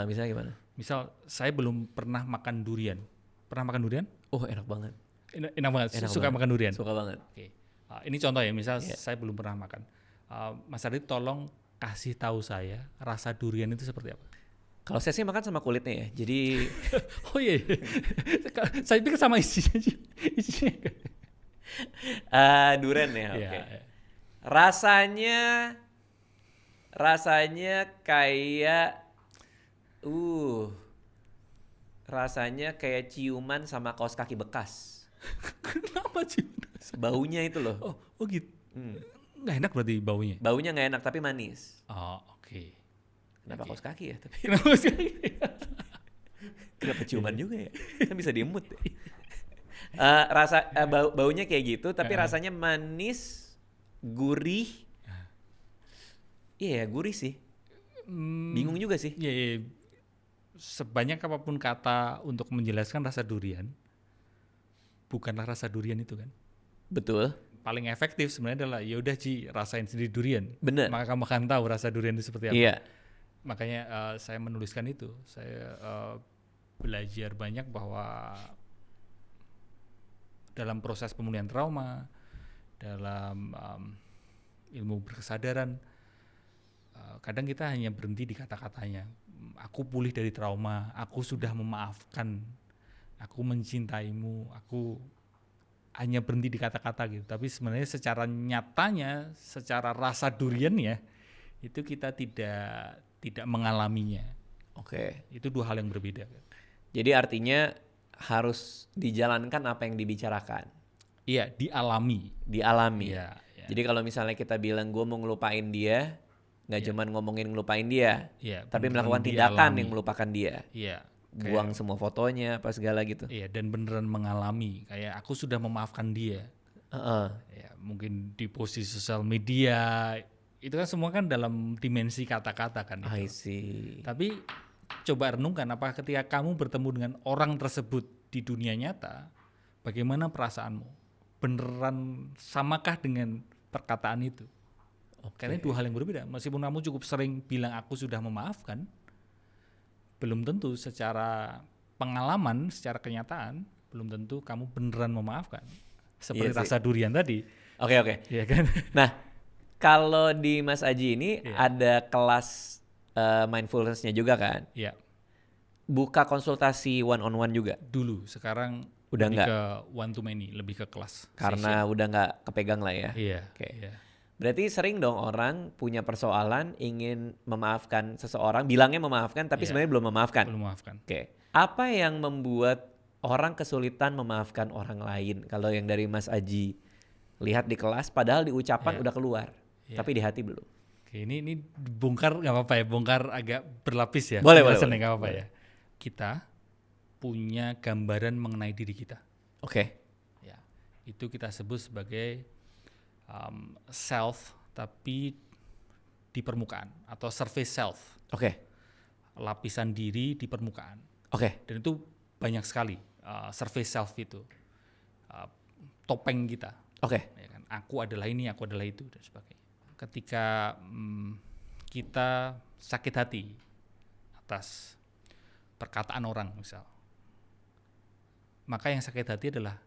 Misalnya gimana? misal saya belum pernah makan durian. Pernah makan durian? Oh, enak banget. Enak banget. Suka makan durian? Suka banget. Oke. Ini contoh ya, misal saya belum pernah makan. Mas Adit tolong kasih tahu saya rasa durian itu seperti apa? Kalau saya sih makan sama kulitnya ya. Jadi Oh iya. Saya pikir sama isinya. durian ya. Oke. Iya. Rasanya kayak rasanya kayak ciuman sama kaos kaki bekas. Kenapa sih? Baunya itu loh. Oh gitu. Nggak enak berarti baunya? Baunya nggak enak tapi manis. Oh, oke. Kenapa kaos kaki ya? Tapi Kenapa sih? kenapa ciuman juga ya? Kan bisa diemut ya. Baunya kayak gitu tapi rasanya manis, gurih. Iya, gurih sih. Bingung juga sih. Iya. Sebanyak apapun kata untuk menjelaskan rasa durian, bukanlah rasa durian itu kan. Betul. Paling efektif sebenarnya adalah ya udah Ci, rasain sendiri durian. Bener. Maka kamu akan tahu rasa durian itu seperti apa. Iya. Makanya saya menuliskan itu. Saya belajar banyak bahwa dalam proses pemulihan trauma, dalam ilmu berkesadaran, kadang kita hanya berhenti di kata-katanya. Aku pulih dari trauma, aku sudah memaafkan, aku mencintaimu, aku hanya berhenti di kata-kata gitu. Tapi sebenarnya secara nyatanya, secara rasa duriannya, itu kita tidak mengalaminya. Oke. Itu dua hal yang berbeda. Jadi artinya harus dijalankan apa yang dibicarakan. Iya, dialami. Iya. Jadi kalau misalnya kita bilang gue mau ngelupain dia, nggak cuman ngomongin ngelupain dia, tapi melakukan tindakan yang melupakan dia. Iya. Buang semua fotonya, apa segala gitu. Iya, dan beneran mengalami. Kayak aku sudah memaafkan dia. Ya, mungkin di posisi sosial media, itu kan semua kan dalam dimensi kata-kata kan. I see. Tapi coba renungkan, apakah ketika kamu bertemu dengan orang tersebut di dunia nyata, bagaimana perasaanmu? Beneran samakah dengan perkataan itu? Karena dua hal yang berbeda. Meskipun kamu cukup sering bilang aku sudah memaafkan, belum tentu secara pengalaman, secara kenyataan, belum tentu kamu beneran memaafkan. Seperti rasa durian tadi. Oke. Iya kan? Nah, kalau di Mas Aji ini ada kelas mindfulness-nya juga kan? Iya. Buka konsultasi one on one juga? Dulu, sekarang udah lebih enggak ke one to many, lebih ke kelas. Karena udah nggak kepegang lah ya. Iya. Oke. Berarti sering dong orang punya persoalan ingin memaafkan seseorang, bilangnya memaafkan tapi sebenarnya belum memaafkan. Belum memaafkan. Oke. Apa yang membuat orang kesulitan memaafkan orang lain? Kalau yang dari Mas Aji lihat di kelas, padahal di ucapan udah keluar, tapi di hati belum. Oke, ini bongkar nggak apa-apa ya, bongkar agak berlapis ya. Boleh. Nggak apa-apa ya. Kita punya gambaran mengenai diri kita. Oke. Ya, itu kita sebut sebagai self, tapi di permukaan atau surface self. Oke. Lapisan diri di permukaan. Oke. Dan itu banyak sekali surface self itu. Topeng kita. Oke. Ya kan? Aku adalah ini, aku adalah itu dan sebagainya. Ketika kita sakit hati atas perkataan orang misal, maka yang sakit hati adalah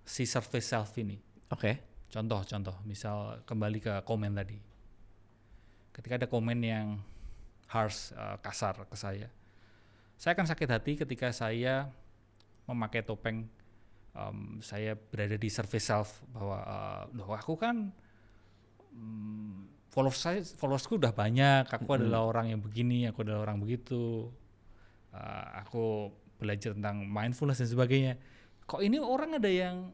si surface self ini. Oke. Contoh, misal kembali ke komen tadi. Ketika ada komen yang harsh, kasar ke saya akan sakit hati ketika saya memakai topeng, saya berada di surface self bahwa loh aku kan followersku udah banyak, aku adalah orang yang begini, aku adalah orang begitu, aku belajar tentang mindfulness dan sebagainya. Kok ini orang ada yang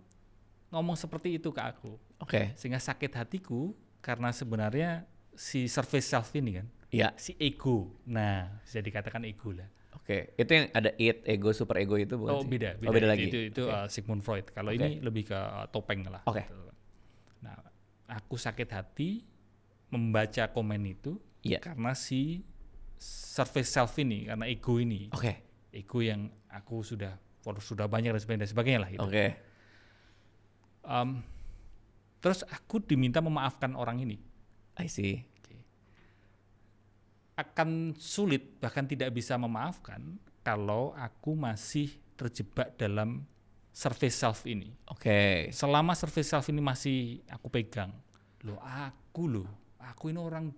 ngomong seperti itu ke aku? Oke. Sehingga sakit hatiku karena sebenarnya si surface self ini kan, Iya. si ego. Nah, bisa dikatakan ego lah. Oke, itu yang ada id, ego, super ego itu bukan Oh sih? beda lagi. Itu Sigmund Freud. Kalau ini lebih ke topeng lah. Oke. Gitu. Nah, aku sakit hati membaca komen itu karena si surface self ini, karena ego ini. Oke. Ego yang aku sudah banyak dan sebagainya lah gitu. Oke. Terus aku diminta memaafkan orang ini. I see. Akan sulit, bahkan tidak bisa memaafkan kalau aku masih terjebak dalam surface self ini. Oke. Selama surface self ini masih aku pegang, aku ini orang,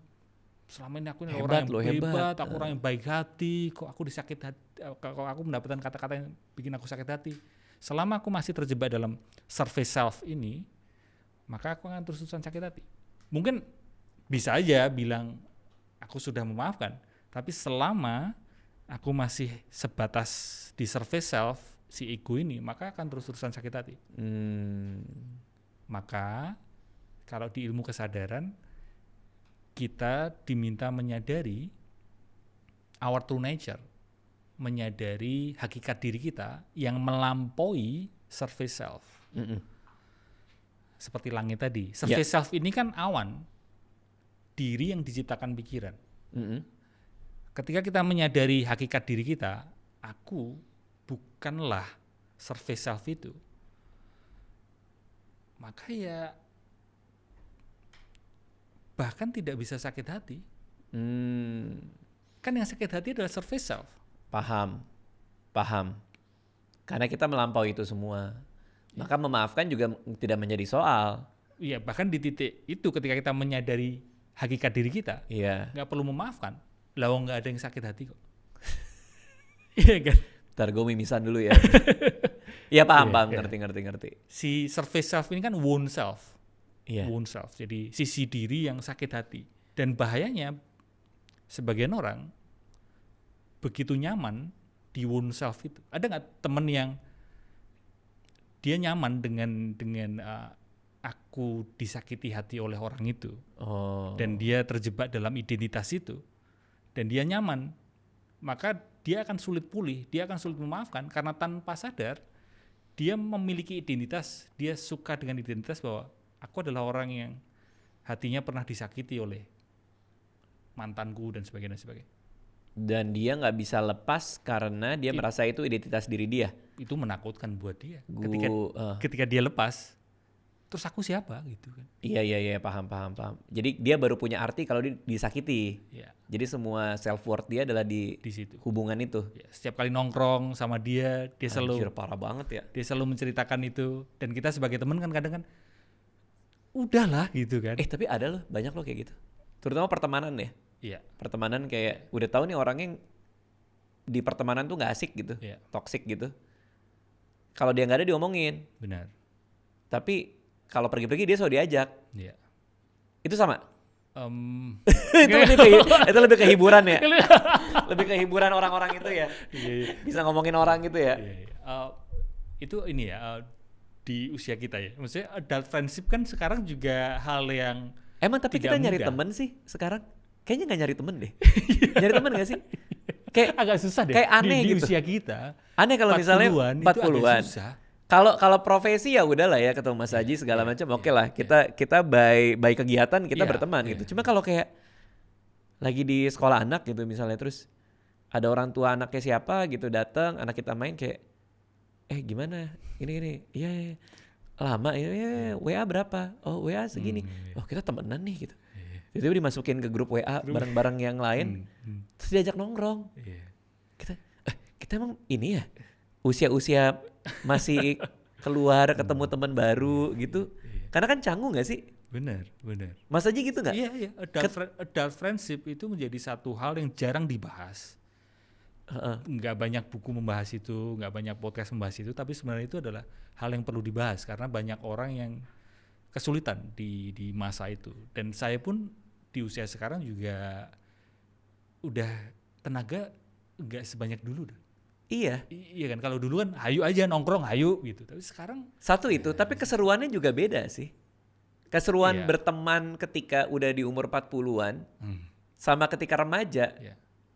selama ini aku ini orang yang hebat, aku orang yang baik hati, kok aku disakit hati, kok aku mendapatkan kata-kata yang bikin aku sakit hati. Selama aku masih terjebak dalam surface self ini, maka aku akan terus-terusan sakit hati. Mungkin bisa aja bilang aku sudah memaafkan, tapi selama aku masih sebatas di surface self, si ego ini, maka akan terus-terusan sakit hati. Maka kalau di ilmu kesadaran, kita diminta menyadari our true nature, menyadari hakikat diri kita yang melampaui surface self. Seperti langit tadi, surface self ini kan awan, diri yang diciptakan pikiran. Ketika kita menyadari hakikat diri kita, aku bukanlah surface self itu, maka ya bahkan tidak bisa sakit hati. Kan yang sakit hati adalah surface self. Paham. Karena kita melampaui itu semua, maka memaafkan juga tidak menjadi soal. Iya, bahkan di titik itu ketika kita menyadari hakikat diri kita, nggak perlu memaafkan. Lah nggak ada yang sakit hati kok. Iya kan? Ntar gue mimisan dulu ya. Iya paham, ngerti. Si surface self ini kan wound self. Iya. Wound self, jadi sisi diri yang sakit hati. Dan bahayanya sebagian orang begitu nyaman di wound self itu. Ada nggak temen yang dia nyaman dengan aku disakiti hati oleh orang itu, dan dia terjebak dalam identitas itu, dan dia nyaman, maka dia akan sulit pulih, dia akan sulit memaafkan karena tanpa sadar dia memiliki identitas, dia suka dengan identitas bahwa aku adalah orang yang hatinya pernah disakiti oleh mantanku dan sebagainya. Dan dia nggak bisa lepas karena dia merasa itu identitas diri dia. Itu menakutkan buat dia. Ketika dia lepas, terus aku siapa gitu kan? Iya, paham. Jadi dia baru punya arti kalau dia disakiti. Iya. Jadi semua self worth dia adalah di situ. Hubungan itu. Ya, setiap kali nongkrong sama dia selalu parah banget ya. Dia selalu menceritakan itu, dan kita sebagai teman kan kadang kan udahlah gitu kan. Tapi ada loh, banyak loh kayak gitu. Terutama pertemanan ya. Iya. Pertemanan kayak udah tahu nih orangnya di pertemanan tuh nggak asik gitu, toxic gitu. Kalau dia nggak ada diomongin. Benar. Tapi kalau pergi-pergi dia selalu diajak. Iya. Itu sama. itu lebih ke hiburan ya. Lebih ke hiburan orang-orang itu ya. Bisa ngomongin orang gitu ya. Itu ini ya, di usia kita ya. Maksudnya adult friendship kan sekarang juga hal yang emang tapi kita nyari temen sih sekarang. Kayaknya nggak nyari temen deh. Nyari temen nggak sih? Kayak agak susah deh. Kayak aneh di gitu. Usia kita. Aneh kalau misalnya 40-an. Kalau profesi ya udahlah ya ketemu Mas Haji segala macam. Oke lah, kita by kegiatan kita berteman gitu. Cuma kalau kayak lagi di sekolah anak gitu misalnya, terus ada orang tua anaknya siapa gitu datang, anak kita main kayak gimana? Ini. Iya. Lama ya, WA berapa? Oh, WA segini. Oh, kita temenan nih gitu. Itu dimasukin ke grup WA bareng-bareng yang lain, terus diajak nongkrong. Kita emang ini ya usia-usia masih keluar ketemu teman baru gitu. Karena kan canggung nggak sih? Benar. Mas aja gitu nggak? Iya. Adult friendship itu menjadi satu hal yang jarang dibahas. Nggak banyak buku membahas itu, nggak banyak podcast membahas itu, tapi sebenarnya itu adalah hal yang perlu dibahas karena banyak orang yang kesulitan di masa itu. Dan saya pun di usia sekarang juga udah tenaga nggak sebanyak dulu. Iya kan, kalau dulu kan hayu aja nongkrong hayu gitu, tapi sekarang satu itu, tapi keseruannya juga beda sih. Keseruan berteman ketika udah di umur 40-an sama ketika remaja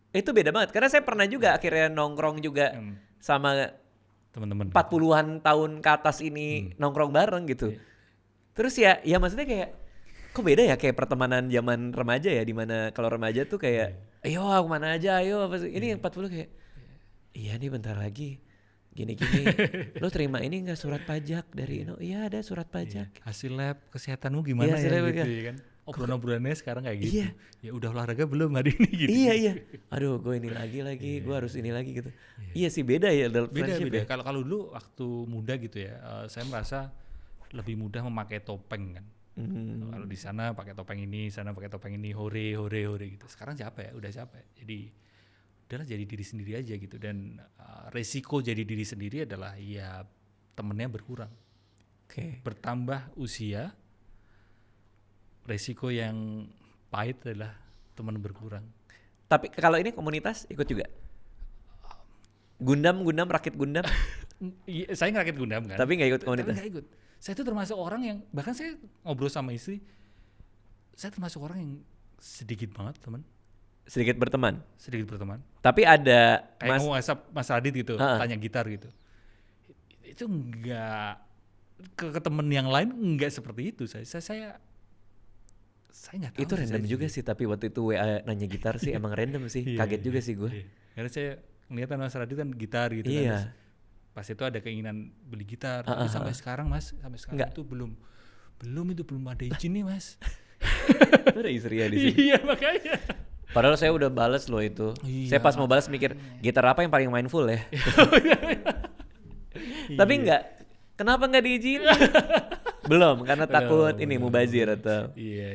Itu beda banget karena saya pernah juga akhirnya nongkrong juga sama Teman-teman. 40-an tahun ke atas ini nongkrong bareng gitu. Terus ya maksudnya kayak kok beda ya kayak pertemanan zaman remaja ya, dimana kalau remaja tuh kayak ayo kemana aja ayo apa sih. Ini yang 40 kayak iya nih bentar lagi gini-gini lo terima ini nggak surat pajak dari iya ada surat pajak. Hasil lab kesehatanmu gimana Iya, ya hasil gitu lab, ya kan. Obrolan-obrolannya sekarang kayak gitu. Iya. Ya udah olahraga belum hari ini gitu. Iya. Aduh, gue ini lagi, gue harus ini lagi gitu. Iya sih beda ya dalam friendship Beda. ya. Kalau dulu waktu muda gitu ya, saya merasa lebih mudah memakai topeng kan. Kalau di sana pakai topeng ini, sana pakai topeng ini, hore gitu. Sekarang siapa ya? Udah capek. Jadi udahlah jadi diri sendiri aja gitu. Dan resiko jadi diri sendiri adalah ya temennya berkurang. Oke. Bertambah usia, resiko yang pahit adalah teman berkurang. Tapi kalau ini komunitas ikut juga? Gundam rakit Gundam. Saya ngerakit Gundam kan. Tapi nggak ikut komunitas. Tapi nggak ikut. Saya itu termasuk orang yang bahkan saya ngobrol sama istri, saya termasuk orang yang sedikit banget teman. Sedikit berteman. Tapi Tapi ada kayak ngomong Mas Radit gitu, tanya gitar gitu. Itu enggak ke temen yang lain enggak seperti itu. Saya nggak tahu. Itu random juga sih, tapi waktu itu WA nanya gitar sih emang random sih. Kaget juga sih gue. Karena saya ngeliat Mas Radit kan gitar gitu kan. Iya. Pas itu ada keinginan beli gitar, tapi sampai sekarang Mas, Enggak. itu belum ada izin nih Mas. Itu ada istrinya di sini. Iya makanya. Padahal saya udah bales loh itu. Iya. Saya pas mau bales mikir gitar apa yang paling mindful ya. Tapi enggak. Kenapa nggak diizinin? Belum, karena takut ini mubazir atau Iya.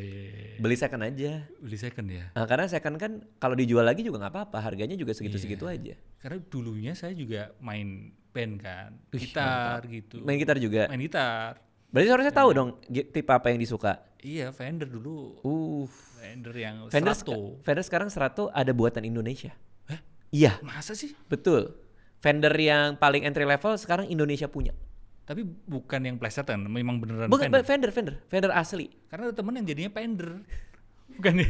beli second aja. Beli second ya. Nah, karena second kan kalau dijual lagi juga nggak apa-apa, harganya juga segitu-segitu aja. Karena dulunya saya juga main band kan, gitar gitu. Main gitar juga. Main gitar. Berarti seharusnya tahu dong tipe apa yang disuka. Iya, Fender dulu. Fender yang Strato. Fender sekarang Strato ada buatan Indonesia. Hah? Iya, Masa sih? betul. Fender yang paling entry level sekarang Indonesia punya. Tapi bukan yang plesetan, memang beneran Bukan Fender. Fender asli. Karena ada temen yang jadinya Fender. Bukan ya?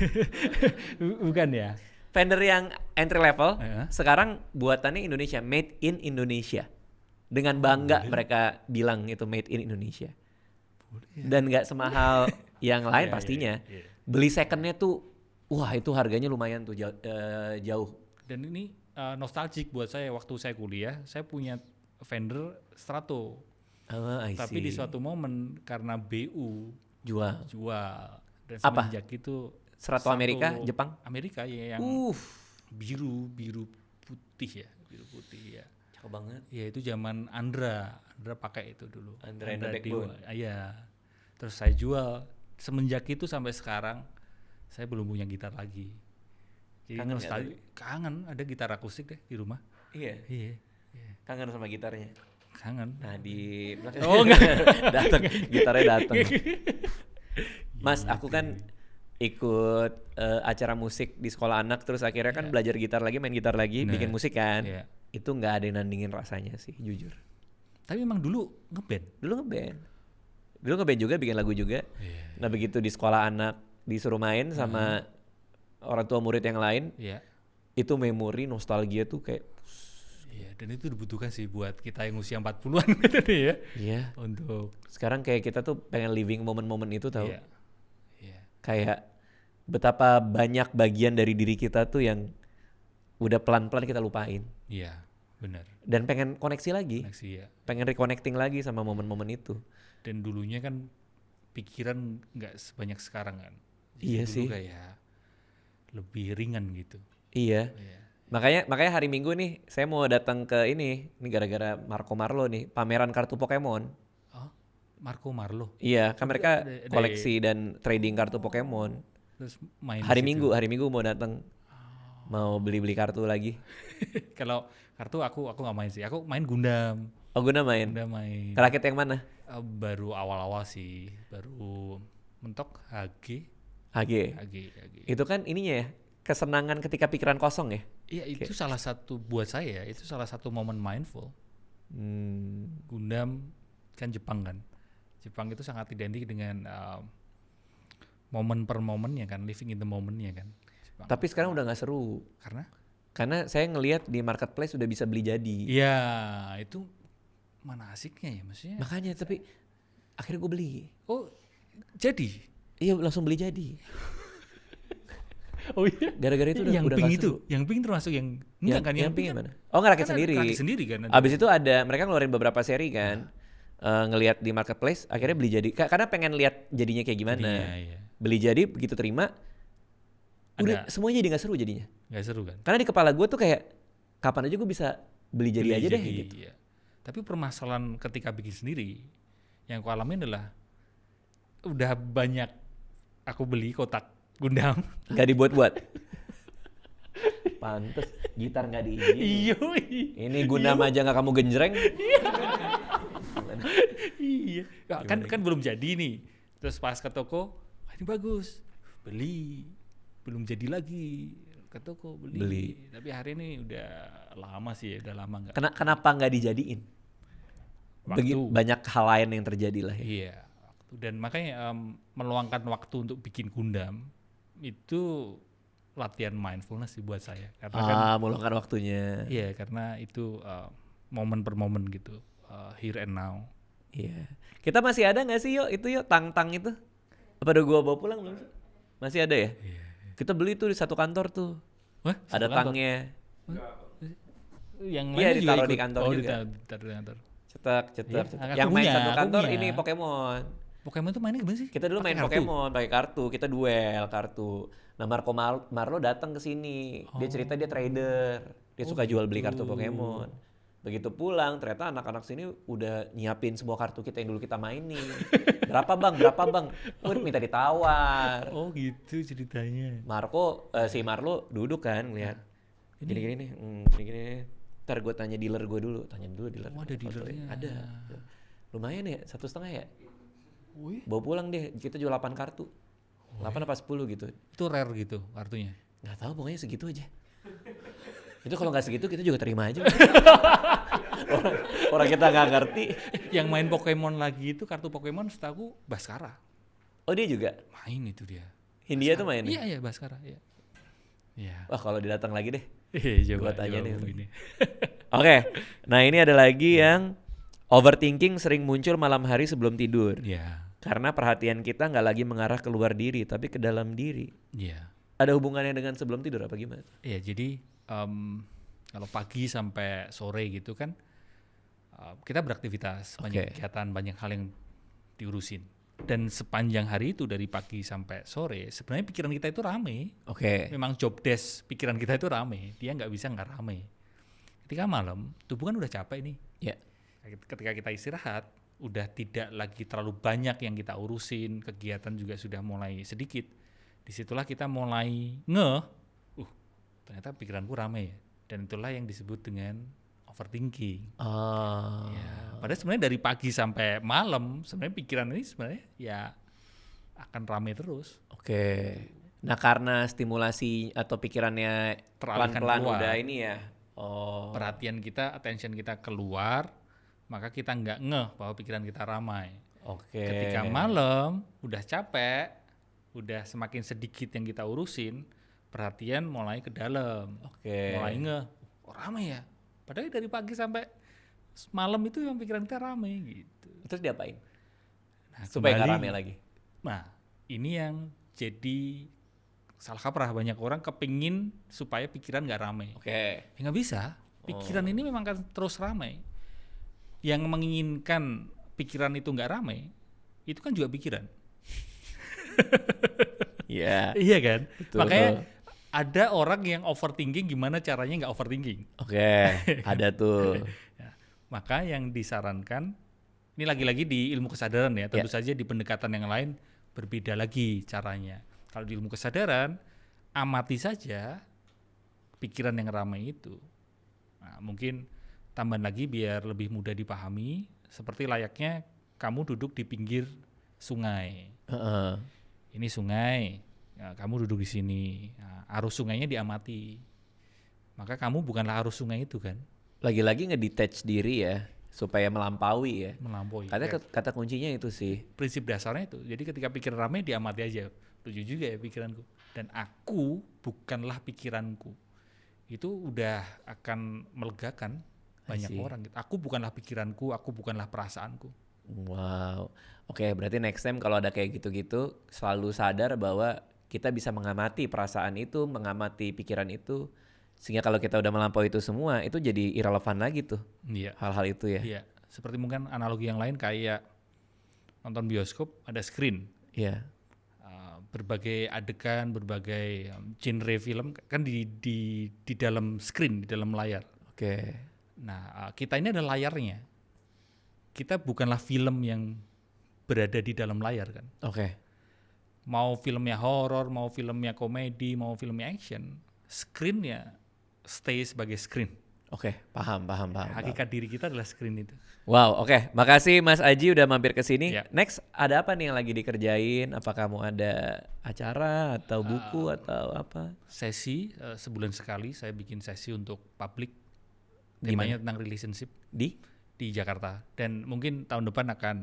Bukan ya? Fender yang entry level Iya. sekarang buatannya Indonesia, made in Indonesia. Dengan bangga mereka bilang itu made in Indonesia. Dan nggak semahal yang lain pastinya. Beli secondnya tuh, wah itu harganya lumayan tuh jauh. Dan ini nostalgic buat saya. Waktu saya kuliah, saya punya Fender Strato. I Tapi see. di suatu momen karena BU jual. Dan Apa? semenjak itu Strato Amerika, Jepang? Amerika ya yang biru putih ya. Cakep banget. Ya itu zaman Andra pakai itu dulu. Andra and the Backbone. Iya. Terus saya jual. Semenjak itu sampai sekarang saya belum punya gitar lagi. Jadi Kangen kangen ada gitar akustik deh di rumah. Iya. Kangen sama gitarnya. Kangen. Nah di Oh enggak. datang gitarnya datang. Mas, aku kan ikut acara musik di sekolah anak, terus akhirnya kan belajar gitar lagi, main gitar lagi, bikin musik kan. Iya. Itu nggak ada yang nandingin rasanya sih, jujur. Tapi emang dulu ngeband. Dulu ngeband juga, bikin lagu juga. Nah begitu di sekolah anak disuruh main sama orang tua murid yang lain, itu memori nostalgia tuh kayak. Iya, dan itu dibutuhkan sih buat kita yang usia 40-an gitu nih ya. Iya. Untuk Sekarang kayak kita tuh pengen living momen-momen itu tahu. Iya. Kayak betapa banyak bagian dari diri kita tuh yang udah pelan-pelan kita lupain. Iya, benar. Dan pengen koneksi lagi. Koneksi ya. Pengen reconnecting lagi sama momen-momen itu. Dan dulunya kan pikiran nggak sebanyak sekarang kan. Iya dulu sih. Kayak lebih ringan gitu. Iya. Makanya hari Minggu nih saya mau datang ke ini gara-gara Marco Marlo nih, pameran kartu Pokemon. Oh, Marco Marlo. Iya, kan mereka koleksi dan trading kartu Pokemon. Terus main Hari Minggu mau datang. Mau beli kartu lagi. Kalau kartu aku nggak main sih. Aku main Gundam. Oh, Guna main. Rakit yang mana? Baru awal-awal sih. Baru mentok HG. Itu kan ininya ya, kesenangan ketika pikiran kosong ya. Iya, itu salah satu buat saya. Itu salah satu momen mindful. Gundam kan Jepang kan. Jepang itu sangat identik dengan momen per momennya kan, living in the momentnya kan. Jepang. Tapi sekarang udah nggak seru. Karena Karena saya ngelihat di marketplace udah bisa beli jadi. Iya, itu mana asiknya ya maksudnya. Makanya tapi akhirnya gue beli. Oh, jadi? Iya langsung beli jadi. Oh iya. Gara-gara itu yang udah pink gak itu, seru. yang pink termasuk yang enggak kan yang pink kan, gimana? Oh ngerakit kan sendiri. Rakit sendiri kan. Abis itu ada mereka ngeluarin beberapa seri kan. Ngelihat di marketplace akhirnya beli jadi karena pengen lihat jadinya kayak gimana. Iya. Beli jadi begitu terima udah semuanya jadi gak seru jadinya. Gak seru kan? Karena di kepala gue tuh kayak kapan aja gue bisa beli jadi aja deh gitu. Iya. Tapi permasalahan ketika bikin sendiri yang aku alami adalah udah banyak aku beli kotak Gundam. Gak dibuat-buat. Pantes gitar gak diizinin. Iya. Ini Gundam aja gak kamu genjreng. Iya. Kan belum jadi nih. Terus pas ke toko, ini bagus. Beli. Belum jadi lagi. Ke toko beli. Tapi hari ini udah lama sih, udah lama enggak. Kenapa nggak dijadiin? Banyak hal lain yang terjadi lah ya. Iya, waktu. Dan makanya meluangkan waktu untuk bikin Gundam itu latihan mindfulness sih buat saya. Karena meluangkan waktunya. Iya, karena itu momen per momen gitu, here and now. Iya. Kita masih ada nggak sih itu tang-tang itu? Apa udah gua bawa pulang belum? Masih ada ya? Iya. Kita beli tuh di satu kantor tuh. Wah, ada tangnya. Yang iya ditaruh di kantor juga. Ditaruh di kantor. Cetak. Yang main satu kantor ini Pokemon. Pokemon tuh mainnya gimana sih? Kita dulu main Pokemon pakai kartu, kita duel kartu. Nah Marco Marlo datang ke sini. Dia cerita dia trader. Dia suka jual beli kartu Pokemon. Begitu pulang ternyata anak-anak sini udah nyiapin semua kartu kita yang dulu kita mainin. Berapa bang? Minta ditawar. Oh gitu ceritanya. Si Marlo duduk kan lihat. Gini nih. Ntar gue tanya dealer gue dulu. Tanya dulu dealer. Oh ada dealernya. Ada. Lumayan ya 1,5 ya. Bawa pulang deh. Kita jual 8 kartu. 8 apa 10 gitu. Itu rare gitu kartunya? Gak tahu pokoknya segitu aja. Itu kalau nggak segitu kita juga terima aja. orang kita nggak ngerti. Yang main Pokemon lagi itu kartu Pokemon setahu Baskara. Oh dia juga? Main itu dia. Hindia tuh main? Iya Baskara. Iya. Wah kalau didatang lagi deh. Coba tanya nih. Ini. Oke. Nah ini ada lagi yang overthinking sering muncul malam hari sebelum tidur. Iya. Karena perhatian kita nggak lagi mengarah keluar diri tapi ke dalam diri. Iya. Ada hubungannya dengan sebelum tidur apa gimana? Iya jadi kalau pagi sampai sore gitu kan kita beraktivitas, banyak kegiatan, banyak hal yang diurusin. Dan sepanjang hari itu dari pagi sampai sore sebenarnya pikiran kita itu rame. Memang job desk pikiran kita itu rame, dia nggak bisa nggak rame. Ketika malam tubuh kan udah capek nih. Ketika kita istirahat udah tidak lagi terlalu banyak yang kita urusin, kegiatan juga sudah mulai sedikit. Disitulah kita mulai ternyata pikiranku rame ya. Dan itulah yang disebut dengan overthinking. Padahal sebenarnya dari pagi sampai malam sebenarnya pikiran ini sebenarnya ya akan rame terus. Nah karena stimulasi atau pikirannya pelan-pelan udah ini ya. Perhatian kita, attention kita keluar, maka kita nggak ngeh bahwa pikiran kita ramai. Ketika malam udah capek, udah semakin sedikit yang kita urusin, perhatian mulai ke dalam, mulai ramai ya. Padahal dari pagi sampai malam itu yang pikiran kita ramai gitu. Terus diapain? Supaya nggak ramai lagi. Nah ini yang jadi salah kaprah banyak orang kepingin supaya pikiran nggak ramai. Nggak bisa. Pikiran ini memang akan terus ramai. Yang menginginkan pikiran itu nggak ramai, itu kan juga pikiran. Iya kan. Makanya ada orang yang overthinking gimana caranya nggak overthinking. Ada tuh. Maka yang disarankan, ini lagi-lagi di ilmu kesadaran ya, tentu saja di pendekatan yang lain berbeda lagi caranya. Kalau di ilmu kesadaran, amati saja pikiran yang ramai itu. Nah, mungkin tambahan lagi biar lebih mudah dipahami, seperti layaknya kamu duduk di pinggir sungai. Ini sungai. Ya, kamu duduk di sini, nah, arus sungainya diamati, maka kamu bukanlah arus sungai itu kan. Lagi-lagi ngedetach diri ya, supaya melampaui ya. Katanya kata kuncinya itu sih. Prinsip dasarnya itu. Jadi ketika pikiran ramai diamati aja. Lucu juga ya pikiranku. Dan aku bukanlah pikiranku. itu udah akan melegakan banyak orang. Aku bukanlah pikiranku, aku bukanlah perasaanku. Wow. Oke, berarti next time kalau ada kayak gitu-gitu selalu sadar bahwa kita bisa mengamati perasaan itu, mengamati pikiran itu, sehingga kalau kita udah melampaui itu semua, itu jadi irrelevan lagi tuh. Iya. Hal-hal itu ya. Iya. Seperti mungkin analogi yang lain kayak nonton bioskop ada screen. Iya. Berbagai adegan, berbagai genre film kan di dalam screen, di dalam layar. Oke. Nah, kita ini ada layarnya. Kita bukanlah film yang berada di dalam layar kan. Oke. Mau filmnya horor, mau filmnya komedi, mau filmnya action, screen-nya stay sebagai screen. Oke, paham. Hakikat diri kita adalah screen itu. Wow, oke. Makasih Mas Aji udah mampir ke sini. Ya. Next, ada apa nih yang lagi dikerjain? Apa kamu ada acara atau buku atau apa? Sesi sebulan sekali saya bikin sesi untuk publik. Temanya tentang relationship Di Jakarta, dan mungkin tahun depan akan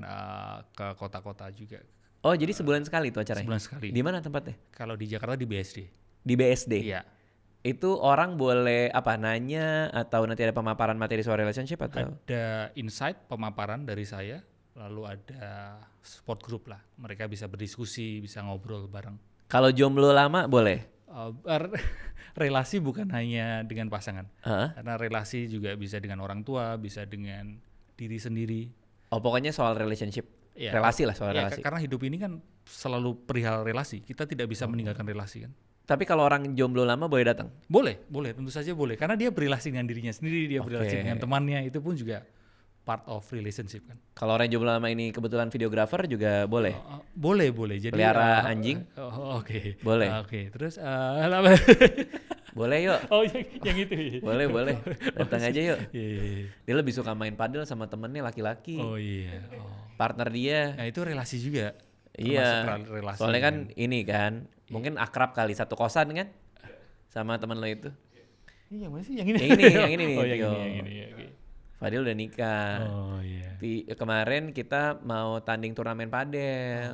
ke kota-kota juga. Oh, jadi sebulan sekali tuh acaranya? Sebulan sekali. Di mana tempatnya? Kalau di Jakarta di BSD. Di BSD? Iya. Itu orang boleh nanya atau nanti ada pemaparan materi soal relationship atau? Ada insight pemaparan dari saya, lalu ada support group lah. Mereka bisa berdiskusi, bisa ngobrol bareng. Kalau jomblo lama boleh? Relasi bukan hanya dengan pasangan, Uh-huh. karena relasi juga bisa dengan orang tua, bisa dengan diri sendiri. Oh, pokoknya soal relationship. Ya, Relasi lah, soal ya, relasi. Karena hidup ini kan selalu perihal relasi. Kita tidak bisa meninggalkan relasi kan. Tapi kalau orang jomblo lama boleh datang? Boleh, tentu saja boleh. Karena dia berelasi dengan dirinya sendiri, dia berelasi dengan temannya, itu pun juga part of relationship kan. Kalau orang jomblo lama ini kebetulan videographer juga boleh? Boleh. Jadi Pelihara anjing? Oke. Boleh? Oke, terus Boleh yuk. oh yang itu. Boleh. Datang aja yuk. Iya. Dia lebih suka main padel sama temennya laki-laki. Oh iya. Partner dia. Nah itu relasi juga. Iya. Termasuk relasi. Soalnya kan ini kan, mungkin akrab kali satu kosan kan sama temen lo itu. Iya, mana sih yang ini? Yang ini nih. Oh, Tio. yang ini. Oke. Fadil udah nikah. Oh iya. Kemarin kita mau tanding turnamen padel.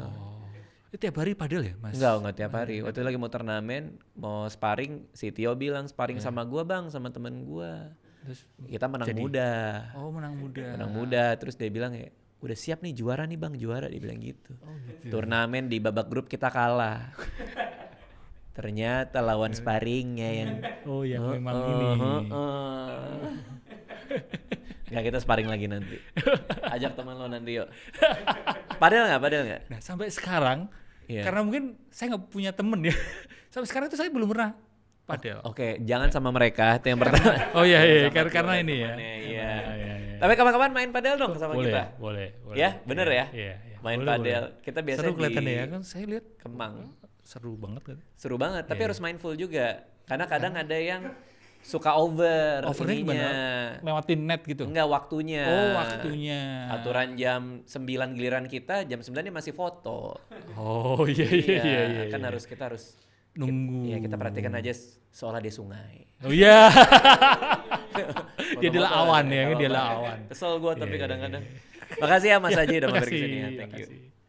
Itu tiap hari padel ya, Mas? Enggak tiap hari. Waktu itu lagi mau turnamen, mau sparring, si Tio bilang sparring sama gua bang, sama temen gua. Terus Kita menang muda. Oh, menang Menang muda. Terus dia bilang ya, udah siap nih juara nih bang, juara. Dia bilang gitu. Turnamen di babak grup kita kalah. Ternyata lawan sparringnya yang memang ini. Nggak, kita sparring lagi nanti. Ajak teman lo nanti yuk. Padel nggak? Nah sampai sekarang, Iya. karena mungkin saya nggak punya temen ya. Sampai sekarang itu saya belum pernah padel. Oke, jangan sama mereka, itu yang pertama. Oh iya, Sama karena Tio, ini ya. temannya, Iya. Iya. Tapi kapan-kapan main padel dong sama Boleh, kita. boleh. Ya, bener ya? Iya. Main Boleh, padel. boleh. Kita biasanya seru kelihatan di ya kan, saya lihat Kemang. seru banget kan. Seru banget, tapi harus mindful juga. Karena kadang ada yang suka over Overnya ininya. gimana? Lewatin net gitu. Enggak, waktunya. Oh, waktunya. Aturan jam 9 giliran kita, jam 9 dia masih foto. Oh iya. Kan kita harus nunggu. Iya, kita perhatikan aja seolah dia sungai. Oh iya. Dia Foto-foto adalah awan ya, kalau dia adalah banget. awan. Kesel gue tapi kadang-kadang. Makasih ya Mas Aji udah mampir ke sini ya. Thank you. Makasih.